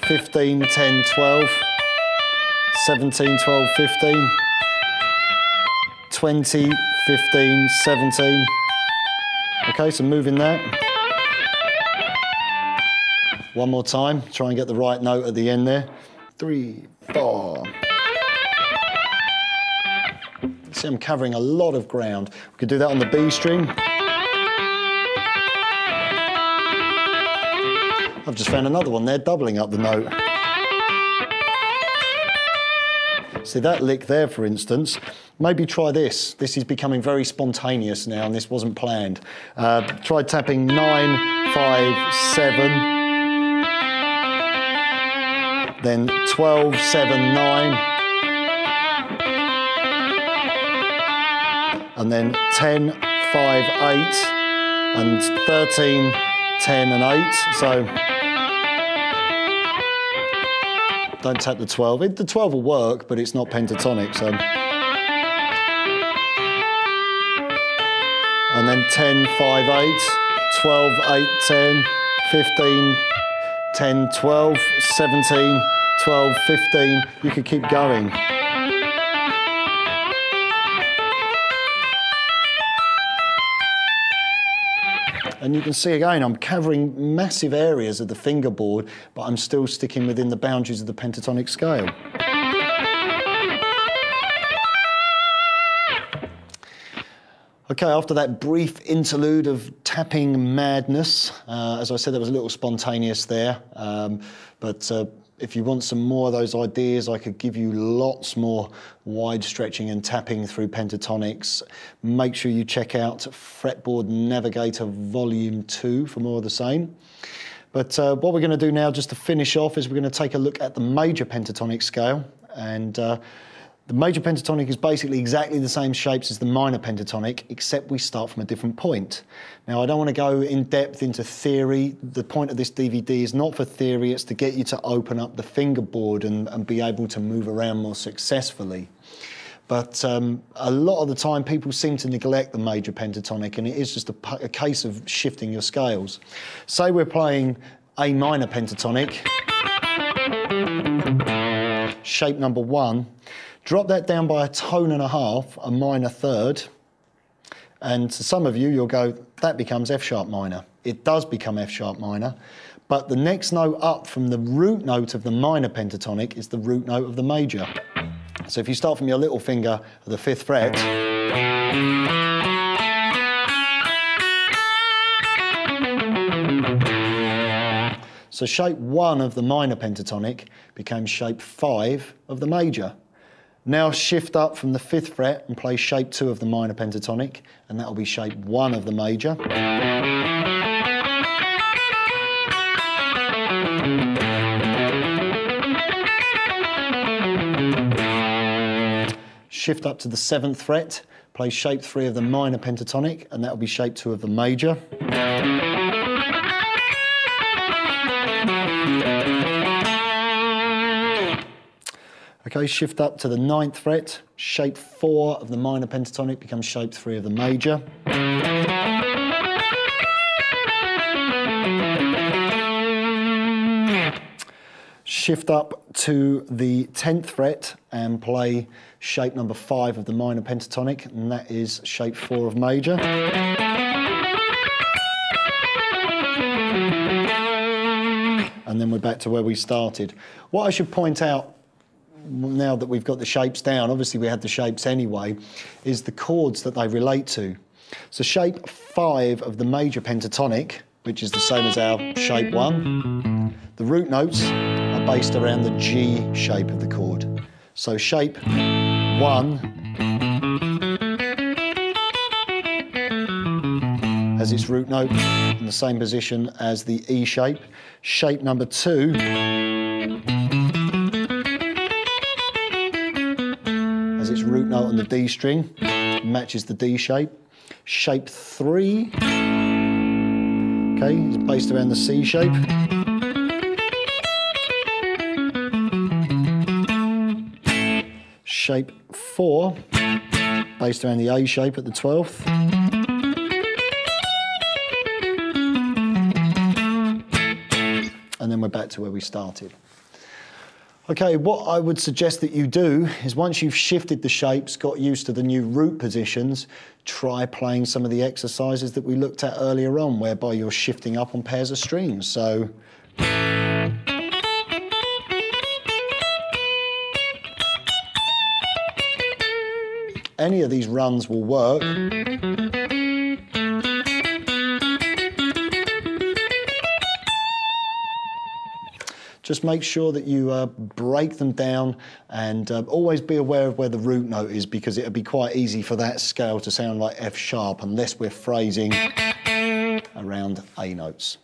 15, 10, 12. 17, 12, 15. 20, 15, 17. Okay, so moving that. One more time, try and get the right note at the end there. 3, 4. See, I'm covering a lot of ground. We could do that on the B string. I've just found another one there, doubling up the note. See that lick there, for instance? Maybe try this. This is becoming very spontaneous now, and this wasn't planned. Try tapping 9, 5, 7, then 12, 7, 9, and then 10, 5, 8, and 13, 10, and 8. So don't tap the 12. The 12 will work, but it's not pentatonic, so. And then 10, 5, 8, 12, 8, 10, 15, 10, 12, 17, 12, 15. You could keep going. And you can see again, I'm covering massive areas of the fingerboard, but I'm still sticking within the boundaries of the pentatonic scale. Okay, after that brief interlude of tapping madness, as I said, there was a little spontaneous there, but if you want some more of those ideas, I could give you lots more wide stretching and tapping through pentatonics. Make sure you check out Fretboard Navigator Volume 2 for more of the same. But what we're going to do now, just to finish off, is we're going to take a look at the major pentatonic scale. And the major pentatonic is basically exactly the same shapes as the minor pentatonic, except we start from a different point. Now, I don't want to go in depth into theory. The point of this DVD is not for theory, it's to get you to open up the fingerboard and be able to move around more successfully. But a lot of the time, people seem to neglect the major pentatonic, and it is just a case of shifting your scales. Say we're playing A minor pentatonic, shape number 1, drop that down by a tone and a half, a minor third, and to some of you, you'll go, that becomes F sharp minor. It does become F sharp minor, but the next note up from the root note of the minor pentatonic is the root note of the major. So if you start from your little finger at the 5th fret, so shape 1 of the minor pentatonic became shape 5 of the major. Now shift up from the 5th fret and play shape 2 of the minor pentatonic, and that'll be shape 1 of the major. Shift up to the 7th fret, play shape 3 of the minor pentatonic, and that'll be shape 2 of the major. Okay, shift up to the 9th fret, shape 4 of the minor pentatonic becomes shape 3 of the major. Shift up to the 10th fret and play shape number 5 of the minor pentatonic, and that is shape 4 of major. And then we're back to where we started. What I should point out now that we've got the shapes down, obviously we had the shapes anyway, is the chords that they relate to. So shape 5 of the major pentatonic, which is the same as our shape 1, the root notes are based around the G shape of the chord. So shape 1 has its root note in the same position as the E shape. Shape number 2 has its root note on the D string, matches the D shape. Shape 3, okay, is based around the C shape. Shape 4, based around the A shape at the 12th. And then we're back to where we started. Okay, what I would suggest that you do is once you've shifted the shapes, got used to the new root positions, try playing some of the exercises that we looked at earlier on, whereby you're shifting up on pairs of strings. So, any of these runs will work. Just make sure that you break them down and always be aware of where the root note is, because it'll be quite easy for that scale to sound like F sharp unless we're phrasing around A notes.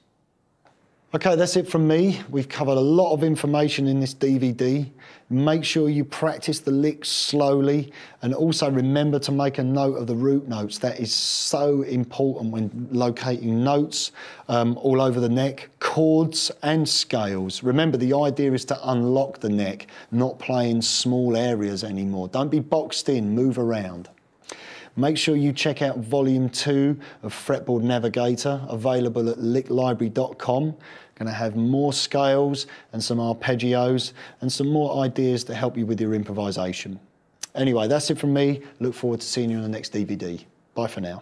Okay, that's it from me. We've covered a lot of information in this DVD. Make sure you practice the licks slowly, and also remember to make a note of the root notes. That is so important when locating notes all over the neck, chords and scales. Remember, the idea is to unlock the neck, not play in small areas anymore. Don't be boxed in, move around. Make sure you check out volume 2 of Fretboard Navigator, available at licklibrary.com. Going to have more scales and some arpeggios and some more ideas to help you with your improvisation. Anyway, that's it from me. Look forward to seeing you on the next DVD. Bye for now.